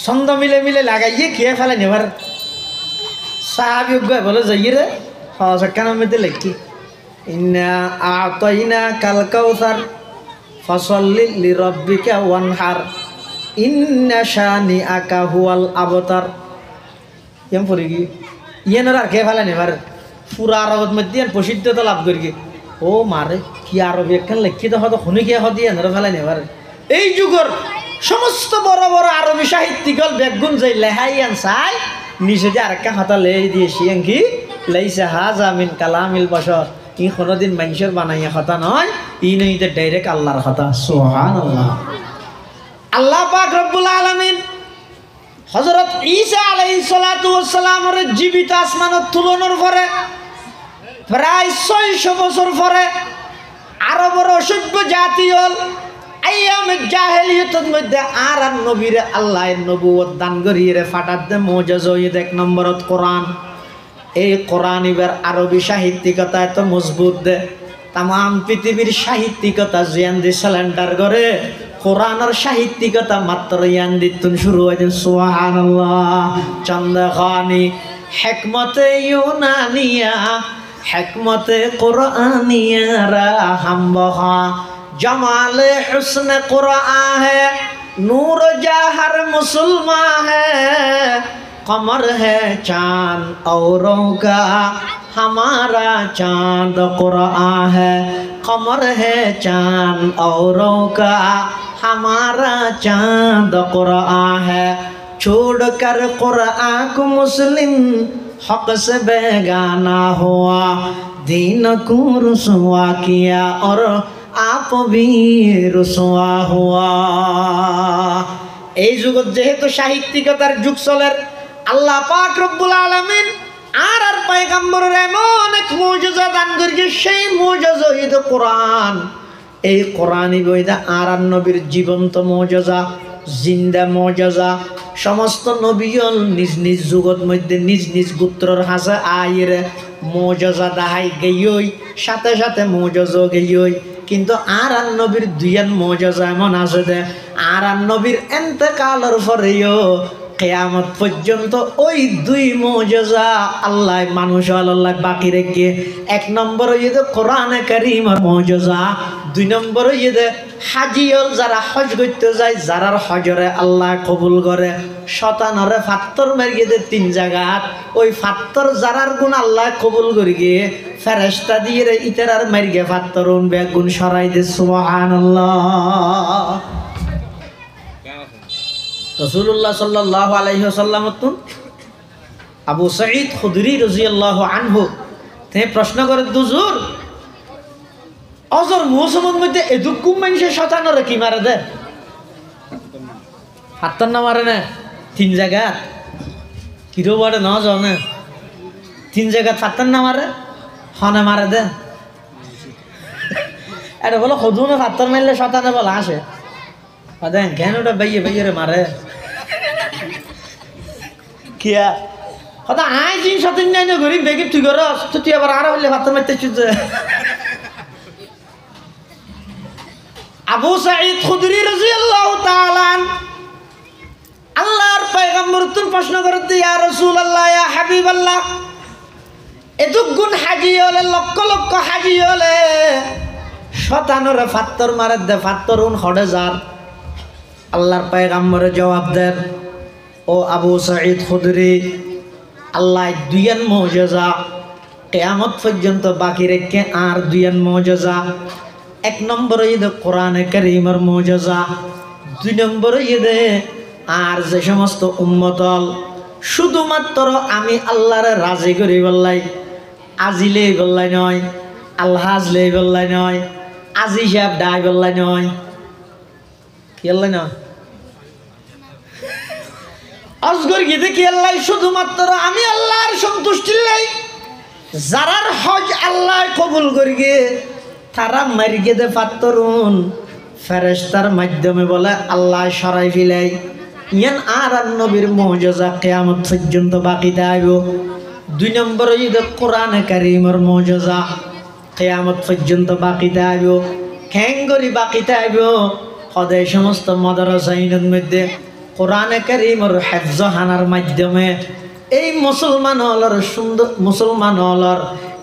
ছন্দ মিলে মিলে লাগাইয়ে খেয়ে ফেলে নেবার সাহাবি বলে যাই রে হকানের মধ্যে লেখি ইন্না আতাইনা কাল কাউসার ফসল্লি লিরাব্বিকা ওয়ানহার ইন্না শানিআকা হুয়াল আবতার এম পড়ে গিয়ে ইয়েনার আর খেয়ে ফেলে নেবার পুরা আরবত মধ্যে প্রসিদ্ধতা লাভ করি ও মারে কি আরবি একখান লেখিত হয়তো শুনি খেয়ে হতে এনারা ফেলে নেবার এই যুগের সমস্ত বড় বড় আরবি সাহিত্যিকল বেগুন যাই লেহাইয়ান চাই নিচে যে আরেকটা খাতা লেই দিয়েছি কি লাইসা হাজা মিন কালামিল বশর ই কোনোদিন মানুষের বানাইয়া কথা নয় ই নই ডাইরেক্ট আল্লাহর কথা সুবহানাল্লাহ আল্লাহ পাক রব্বুল আলামিন হযরত ঈসা আলাইহিস সালাতু ওয়াস সালামের জীবিত আসমানত তুলনার পরে প্রায় 600 বছর পরে আরবের অসভ্য জাতি হল আইয়ামে জাহেলিয়তের মধ্যে আর নবীরে আল্লাহ নবুয়ত দান করিয়ে ফাটাত দে মুজিজা এক নম্বরত কোরআন এই কোরআন এবার আরবি সাহিত্যিকতা এত মজবুত দে তাম পৃথিবীর সাহিত্যিকতা জিয়ান দি সিলিন্ডার করে কোরআনের সাহিত্যিকতা মাত্র ইয়ান দিতুন শুরু হয়েছে সুবহানাল্লাহ চন্দ্রখানি হিকমতে ইউনানিয়া হিকমতে কুরআনিয়া রাহমহা जमाल हुस्न कुरआन है नूर जहर मुसलमान है कमर है चांद औरों का हमारा चांद कुरआन है कमर है चांद औरों का हमारा चांद कुरआन है छोड़कर कुरआन को मुस्लिम हक से बेगाना हुआ दीन को रुसवा किया और आप भी रुसवा हुआ এই যুগত যেহেতু সাহিত্যিকতার যুগ চলের আল্লাহ পাক রব্বুল আলামিন আর পয়গম্বরের এমন এক মুজিজা দান করেছে সেই মুজিজা হইল কোরআন এই কোরআনই বইদা আর নবীর জীবন্ত মুজিজা জিন্দা মুজিজা সমস্ত নবীগণ নিজ নিজ যুগত মধ্যে নিজ নিজ গোত্রর হাসা আইর মুজিজা দাহাই গইই সাথে সাথে মুজিজা গইই কিন্তু আর নবীর দুইয়ান মুজিজা এমন আছে দে আর নবীর ইন্তেকালের পরেও কিয়ামত পর্যন্ত ওই দুই মুজিজা আল্লাহ মানুষ আল্লাহ বাকি রেখে এক নম্বর হইছে কোরআনে কারীমের মুজিজা দুই নম্বর হইছে হাজিয়ল যারা হজ করতে যায় যারার হজরে আল্লাহ কবুল করে শতানরে ফাত্তর মারিয়ে দে তিন জায়গাত ওই ফাত্তর যারার গুণ আল্লাহ কবুল করে গিয়ে ফেরেশতা দিয়ে রে ইতারার মারিয়ে ফাত্তর বেগুন সরাই দে সুবহানাল্লাহ রাসূলুল্লাহ সাল্লাল্লাহু আলাইহি ওয়াসাল্লাম আবু সাঈদ খুদরি রাদিয়াল্লাহু আনহু তে প্রশ্ন করে হুজুর অজর মৌসুমের মধ্যে এদুকুম মানুষের শতানরে কি মারে দে ফাত্তর না মারে না তিন জায়গা কিরো বড় না জানে তিন জায়গা ফাত্তর না মারে হনে মারে দে আরে বলো খুদুনে ফাত্তর মারলে শতানে বলা আসে দেন কেন ওটা বাইয়ে বাইয়ে মারে কিয়া কথা আই জিন সতিন নাই না গরিব বেগি তুই করস তো তুই আবার আর হইলে ফাত্তর মারতে চুজে আবু সাঈদ খুদরি রাদিয়াল্লাহু তাআলা আল্লাহর পয়গম্বর তুন প্রশ্ন করতে ইয়া রাসূলুল্লাহ ইয়া হাবিবাল্লাহ এত গুণ হাজি হলে লক্ষ লক্ষ হাজি হলে শতানরে ফাত্তর মারে দে ফাত্তরুন হড়ে যার আল্লাহর পয়গম্বরে জবাব দেন ও আবু সাঈদ খুদরি আল্লাহ দুইয়ান মুজিজা কিয়ামত পর্যন্ত বাকি রেখে আর দুইয়ান মুজিজা। এক নম্বর ঈদ কোরআনে কারীমের মুজিজা, দুই নম্বর ঈদে আর যে সমস্ত উম্মতল শুধুমাত্র আমি আল্লাহরে রাজি করি বললাই, আজিলেই বললাই নয়, আল্লাহ আজলেই বললাই নয়, আজি সাহেব ডাই বললাই নয়, কি আল্লাহ নয় আজগর গীতে কি আল্লাহ শুধুমাত্র আমি আল্লাহর সন্তুষ্টির লাই। যারার হজ আল্লাহ কবুল করি গে তারা মারি গেদে পাত্তরুন ফেরেশতার মাধ্যমে বলে আল্লাহ সরাই ফিলাই। ইয়ান আর নবীর মুজিজা কিয়ামত পর্যন্ত বাকি থাকব। দুই নম্বর ঈদ কোরআনে কারীমের মুজিজা কিয়ামত পর্যন্ত বাকি থাকব। খেঙ্গরি বাকি থাকব হদে সমস্ত মাদ্রাসাইনের মধ্যে কোরআনে কারীমের হিফজ হানার মাধ্যমে এই মুসলমানর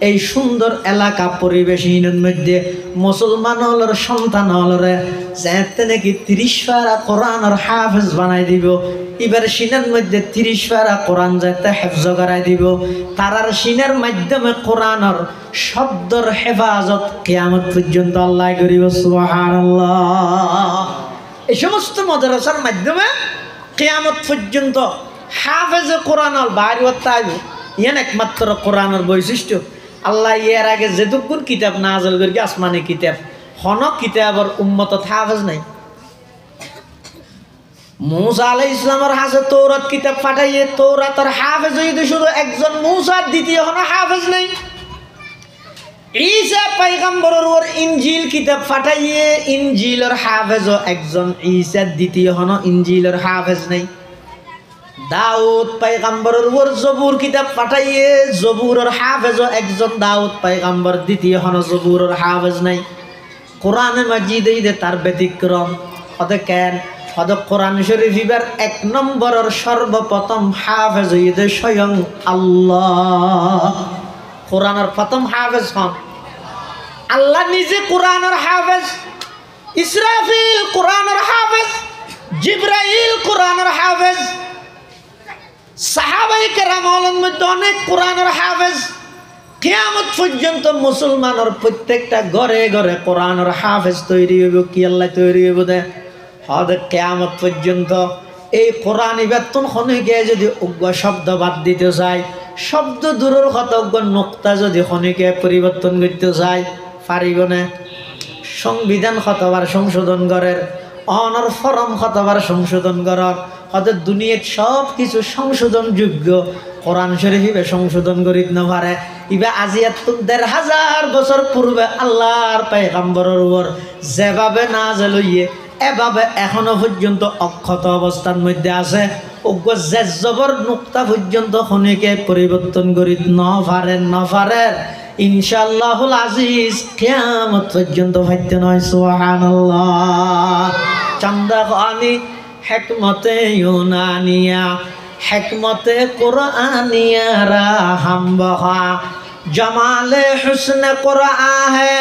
এই সুন্দর এলাকা পরিবেশহীনের মধ্যে মুসলমানর সন্তান হলরে যাতে নাকি 30 পারা কোরআনের হাফেজ বানাই দিব। এবার সিনের মধ্যে 30 পারা কোরআন যাতে হেফজ করাই দিব। তারার সিনের মাধ্যমে কোরআনের শব্দর হেফাজত কিয়ামত পর্যন্ত আল্লাহ করিব। সুবহানাল্লাহ। এই সমস্ত মাদ্রাসার মাধ্যমে কিয়ামত পর্যন্ত হাফেজে কোরআনের বাইরে তাইব। ইয়ান একমাত্র কোরআনের বৈশিষ্ট্য। আল্লাহ এর আগে যেটুকুন কিতাব নাযিল করি আসমানি কিতাব হন কিতাবর উম্মতত হাফেজ নাই। মুসা আলাইহিস সালামের হাতে তৌরাত কিতাব পাঠাইয়ে তৌরাতের হাফেজ হইতে শুধু একজন মুসা, দ্বিতীয় হন হাফেজ নাই। ঈসা পয়গম্বরের ওর ইনজিল কিতাব পাঠাইয়ে ইনজিলের হাফেজ একজন ঈসা, দ্বিতীয় হন ইনজিলের হাফেজ নাই। দাউদ পয়গম্বরের ওর জবুর কিতাব পাঠাইয়ে জবুরের হাফেজ একজন দাউদ পয়গম্বর, দ্বিতীয় হন জবুরের হাফেজ নাই। কোরআনে মাজিদে ঈদে তার ব্যতিক্রম হতে কেন হতে কোরআন শরীফ এবার 1 নম্বরের সর্বপ্রথম হাফেজ ঈদে স্বয়ং আল্লাহ। কোরআনের প্রথম হাফেজ হন আল্লাহ নিজে। কোরআনের হাফেজ ইসরাফিল, কোরআনের হাফেজ জিবরাইল, কোরআনের হাফেজ সাহাবায়ে কেরামের মধ্যে অনেক কোরআনের হাফেজ। কিয়ামত পর্যন্ত মুসলমানের প্রত্যেকটা ঘরে ঘরে কোরআনের হাফেজ তৈরি হইব। কি আল্লাহ তৈরি হইব দে হদে কিয়ামত পর্যন্ত এই কোরআন বেতন খনিকে যদি উগ্র শব্দ বাদ দিতে চায়, শব্দ দূরের কথা উগ্র নোক্তা যদি খনিকে পরিবর্তন করতে চায় পারিব না। সংবিধান কতবার সংশোধন করার, অনর ফরম কতবার সংশোধন করার, হয়তো দুনিয়ার সব কিছু সংশোধন যোগ্য কোরআন শরীফে সংশোধন করিত না পারে। ইবা আজি 1,500 বছর পূর্বে আল্লাহর পয়গম্বরের উপর যেভাবে নাযিল হইয়ে এভাবে এখনো পর্যন্ত অক্ষত অবস্থার মধ্যে আছে। অজ্ঞ জেজবর নুক্তা পর্যন্ত খনিকে পরিবর্তন করিত না পারে। ইনশাআল্লাহুল আজিজ কিয়ামত পর্যন্ত হইতে নয়। সুবহানাল্লাহ। চান্দা খানি হিকমতে ইউনানিয়া হিকমতে কুরআনিয়া রাহম বহা जमाले हुस्न कुरान है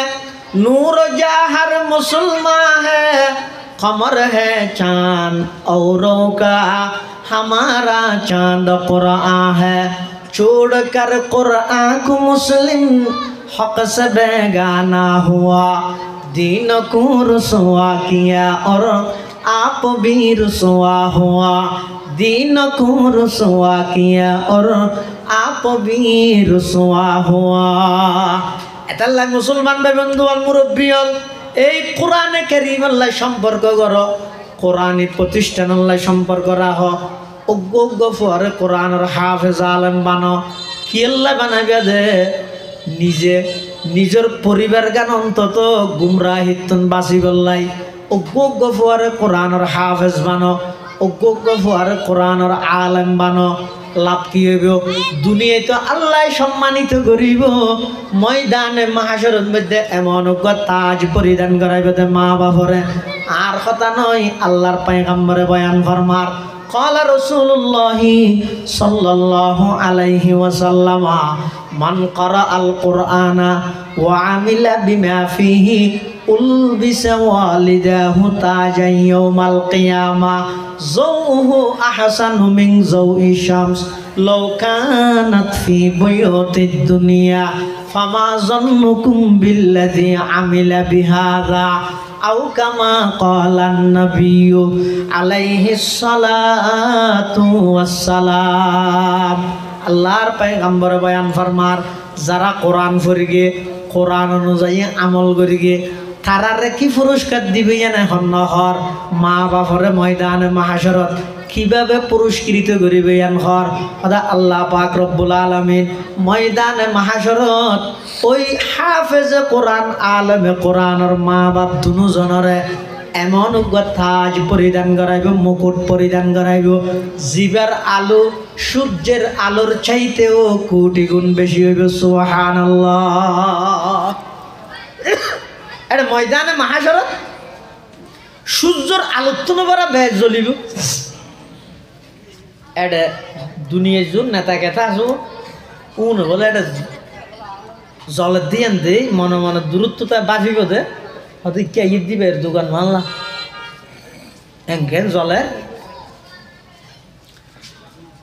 नूर जहर मुसलमान है कमर है चांद औरों का हमारा चांद कुरान है छोड़ कर कुरान को मुस्लिम हक से बेगाना हुआ दीन को रुसवा किया और आप भी रुसवा हुआ दीन को रुसवा किया और आप भी रुसवा हुआ। এতাল্লাহ মুসলমান ভাই বন্ধু আল মুরব্বী হল এই কোরআনে কারীম আল্লাহ সম্পর্ক করো কোরআনী প্রতিষ্ঠান আল্লাহ সম্পর্ক রাখ অজ্ঞ ফুয়ারে কোরআনের হাফেজ আলেম বানো কি আল্লাহ বানাবে দে নিজে নিজের পরিবার গান অন্তত গুমরাহিতন বাঁচি বললাই অজ্ঞ ফুয়ারে কোরআনের হাফেজ বানো অজ্ঞ ফুয়ারে কোরআনের আলেম বানো লাভ কি হইব দুনিয়ায় তো আল্লাহ সম্মানিত করিব ময়দানে মাহশরের মধ্যে এমন তাজ পরিধান করাইবে মা বাপরে আর কথা নয় আল্লাহর পয়গম্বরে বয়ান ফরমার قال رسول الله صلى الله عليه وسلم من قرأ القرآن وعمل بما فيه উলবিসা ওয়ালিদাহু তাজান ইয়াউমাল কিয়ামা যাওহু আহসানু মিন যাওই শামস লাউ কানাত ফি বুয়ুতিদ দুনিয়া ফামা যান্নুকুম বিল্লাযী আমিলা বিহাযা আও কামা ক্বালান নাবিয়্যু আলাইহিস সালাতু ওয়াস সালাম। আল্লাহর পয়গম্বর বয়ান ফরমার যারা কোরআন পড়িগে কোরআন অনুযায়ী আমল করিগে তারারে কি পুরস্কার দিবে না হর মা বাপরে ময়দানে মাহশরত কিভাবে পুরস্কৃত করিবে হর আল্লাহ পাক রব্বুল আলামিন ময়দানে মাহশরত ওই হাফেজে কোরআন আলেমে কোরআনের মা বাপ দুজনরে এমন তাজ পরিধান করাইব মুকুট পরিধান করাইব জিবার আলো সূর্যের আলোর চাইতেও কোটি গুণ বেশি হইব সুবহানাল্লাহ। এটা ময়দানে মাহশরত সূর্যের আলোত্তন করা বেশ জ্বলিব। এটা দুনিয়ার জন্য নেতা কেতা আছো কোন বলে এটা জলের দিয়ে দে মনে মনে দূরত্বতা বাঁচিব দে হয়তো কে ঈদ দিবে দোকান মানলা এঙ্কেন জলের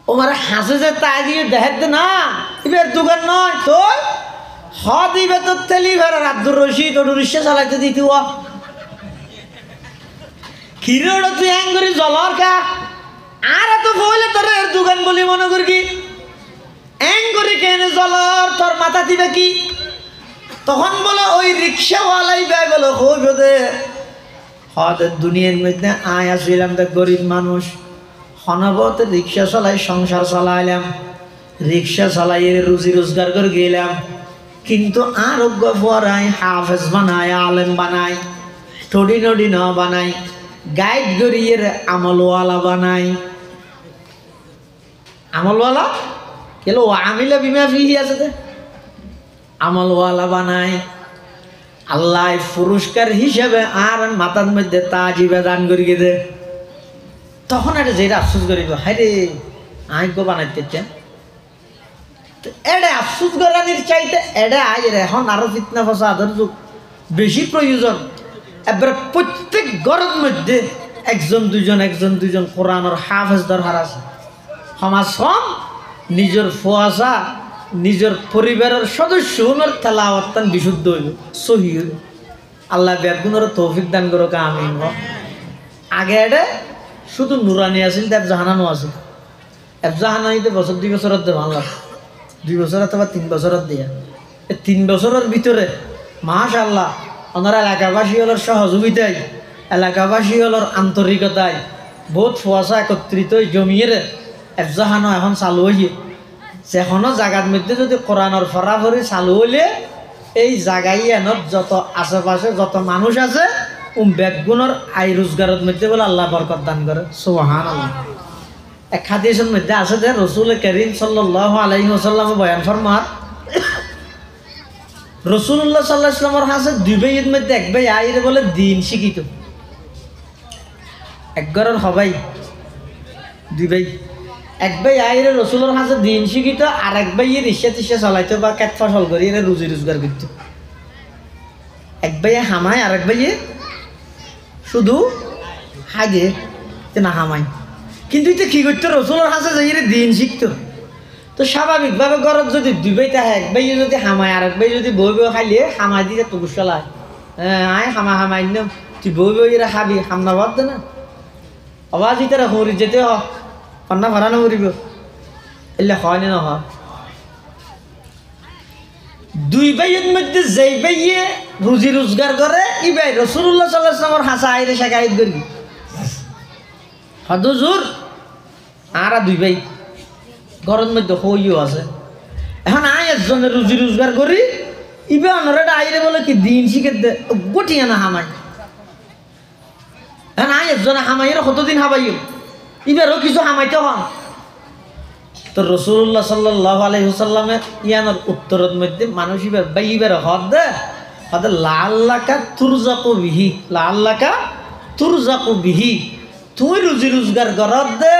ও মারে হাসে যে তাই দিয়ে দেখে না এবার দোকান নয় তো হ দিবে তো তেলি ভেড়ার আব্দুর রশিদ ওর রিক্সা চালাইতে দিতে ও কিরোড় তুই হ্যাং করি জলর কা আর এত বইলে তোর এর দোকান বলি মনে করি কি হ্যাং করি কেন জলর তোর মাথা দিবে কি তখন বলো ওই রিক্সাওয়ালাই ব্যয় বলো হই বোধে হদের দুনিয়ার মধ্যে আয় আসিলাম তো গরিব মানুষ হনবতে রিক্সা চালাই সংসার চালাইলাম রিক্সা চালাই রুজি রোজগার করে গেলাম কিন্তু আরোগ্য পড়াই হাফেজ বানায় আলেম বানাই টডি নডি ন বানাই গাইড করিয়ে আমলওয়ালা বানাই আমলওয়ালা কেলো আমিলা বিমা ফিহি আছে আমলওয়ালা বানাই আল্লাহ পুরস্কার হিসেবে আর মাথার মধ্যে তাজিবে দান করিয়ে দে তখন এটা যেটা আফসোস করিব হাই রে আইগো বানাইতে চান এটা আফসোস করানির চাইতে এটা আই রে এখন আরো ফিতনা ফসাদের যুগ বেশি প্রয়োজন এবার প্রত্যেক ঘরের মধ্যে একজন দুজন কোরআনের হাফেজ দরকার আছে সমাজ কম নিজের ফুয়াশা নিজের পরিবারের সদস্য তেলাওয়াত বিশুদ্ধ হইব সহি হইব আল্লাহ বেগুনের তৌফিক দান করো আমিন। আগে এটা শুধু নুরানি আছিল এফজাহানানো আছিল এফজাহানানিতে বছর 2 বছরত দে ভালো 2 বছর অথবা 3 বছরত দিয়া এই 3 বছরের ভিতরে মাশাআল্লাহ ওনারা এলাকাবাসী হলোর সহযোগিতায় এলাকাবাসী হলোর আন্তরিকতায় বহুত ফুয়াশা একত্রিত জমিয়ে এফজাহানো এখন চালু হইয়ে যেখনো জায়গার মধ্যে যদি কোরআনের ফরাফরি চালু হইলে এই জায়গায় এনত যত আশেপাশে যত মানুষ আছে বেগুনের আয় রোজগারের মধ্যে বলে আল্লাহ বরকত দান করে সুবহানাল্লাহ। এক হাদিসের মধ্যে আছে যে রাসূল করিম সাল্লাল্লাহু আলাইহি ওয়াসাল্লাম বয়ান ফরমান রাসূলুল্লাহ সাল্লাল্লাহু আলাইহি ওয়াসাল্লামের কাছে দুই ভাইয়ের মধ্যে এক ভাই আইরে বলে দিন শিখিত এক ঘরের সবাই দুই ভাই এক ভাই আইরে রসুলের কাছে দিন শিখিত আর এক ভাই রিক্সা টিক্সা চালাইতো বা কেট ফসল করি রুজি রোজগার করত এক ভাইয়ে হামায় আর এক ভাইয়ে শুধু হাগে না হামাই কিন্তু এটা কি করতো রসুলের কাছে যাই দিন শিখত তো স্বাভাবিকভাবে ঘরত যদি দুই ভাই থাকে এক ভাইয়ে যদি হামায় আর এক ভাই যদি বই বই খাইলে হামাই দিয়ে তো গুছালায় আয় হামাই নিম তুই বই বই খাবি হামনা বাদ দে না আওয়াজ ইতারা হরি যেতে হ কন্যা ভাড়ানো করিব এলে হয় না হয় দুই ভাইয়ের মধ্যে যেই ভাইয়ে রুজি রোজগার করে ই ভাই রাসূলুল্লাহ সাল্লাল্লাহু আলাইহি ওয়াসাল্লামের হাসা আইরে শাকায়েত করি হদুজুর আর দুই ভাই ঘরের মধ্যে হইও আছে এখন আয় একজনের রুজি রোজগার করি ইবে অনরেটা আইরে বলে কি দিন শিখে গটিয়া না হামাই এখন আয় একজনে হামাইয়ের কতদিন হাবাইও ইবারও কিছু হামাইতে হন তো রাসূলুল্লাহ সাল্লাল্লাহু আলাইহি ওয়াসাল্লামের ইয়ানোর উত্তরের মধ্যে মানুষ ইবার ভাই ইবার হদ দে হদ লাল্লাকা তুরজাকু বিহি লাল্লাকা তুরজাকু বিহি তুই রুজি রোজগার করত দে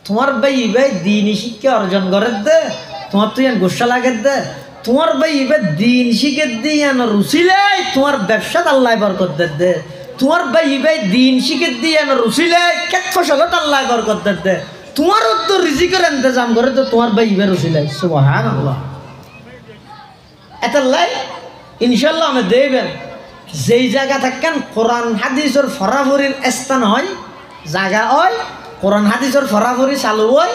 তোমার ভাই ভাই দিনই শিক্ষা অর্জন করে দে তোমার তুই গোসা লাগে দে তোমার ভাই এবার দিন শিখে দিয়ে না রুচিলে তোমার ব্যবসাত আল্লাহ বরকত দে। তোমার ভাই এবার দিন শিখে দিয়ে না রুচিলে কেট ফসলত আল্লাহ বরকত দে। তোমারও তো রিজিকের ইন্তজাম করে তো তোমার ভাই এবার রুচিলে। সুবহানাল্লাহ। এটা লাই ইনশাল্লাহ আমি দেবেন যেই জায়গা থাকেন কোরআন হাদিসের ফরাফরির স্থান হয়, জায়গা হয় কোরআন হাদিসের ফরাফরি চালু হয়,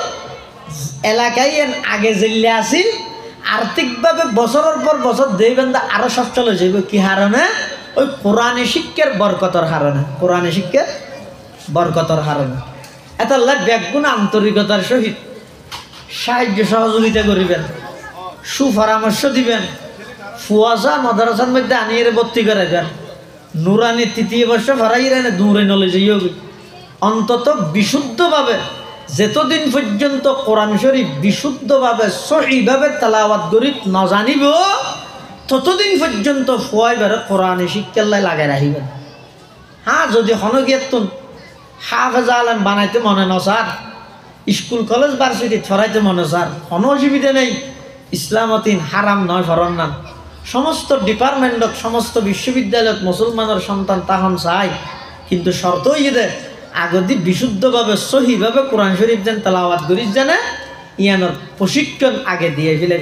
এলাকায় আগে জেলে আসিল আর্থিকভাবে বছরের পর বছর দেবেন আরো সচ্ছল হয়ে যাবে। কি হারণে? ওই কোরআনে শিক্ষার বরকতর হারণে, কোরআনে শিক্ষার বরকতর হারণে। এটা লাই ব্যাগুণ আন্তরিকতার সহিত সাহায্য সহযোগিতা করিবেন, সুপরামর্শ দিবেন, ফুয়াশা মাদ্রাসার মধ্যে আনিয়ে ভর্তি করে দেন, নুরানি তৃতীয় বর্ষ ফরাই রেনে দূরে নলেজ অন্তত বিশুদ্ধভাবে যতদিন পর্যন্ত কোরআন শরীফ বিশুদ্ধভাবে সহিভাবে তেলাওয়াত করি না জানিব ততদিন পর্যন্ত ফুয়াই বেড়ে কোরআনে শিক্ষাল্লাই লাগাই রাখিবেন। হ্যাঁ, যদি হনগিয়াতুন হাফেজ আলেম বানাইতে মনে ন স্যার, স্কুল কলেজ ভার্সিটি ছড়াইতে মনে স্যার, কোনো অসুবিধা নেই। ইসলামতিন হারাম নয় ফরন নাম সমস্ত ডিপার্টমেন্টত সমস্ত বিশ্ববিদ্যালয়ত মুসলমানের সন্তান তাহন চাই, কিন্তু শর্ত ইয়ে আগদি বিশুদ্ধভাবে সহিভাবে কোরআন শরীফ যেন তেলাওয়াত করিস জানে ইয়ানোর প্রশিক্ষণ আগে দিয়ে ফেলে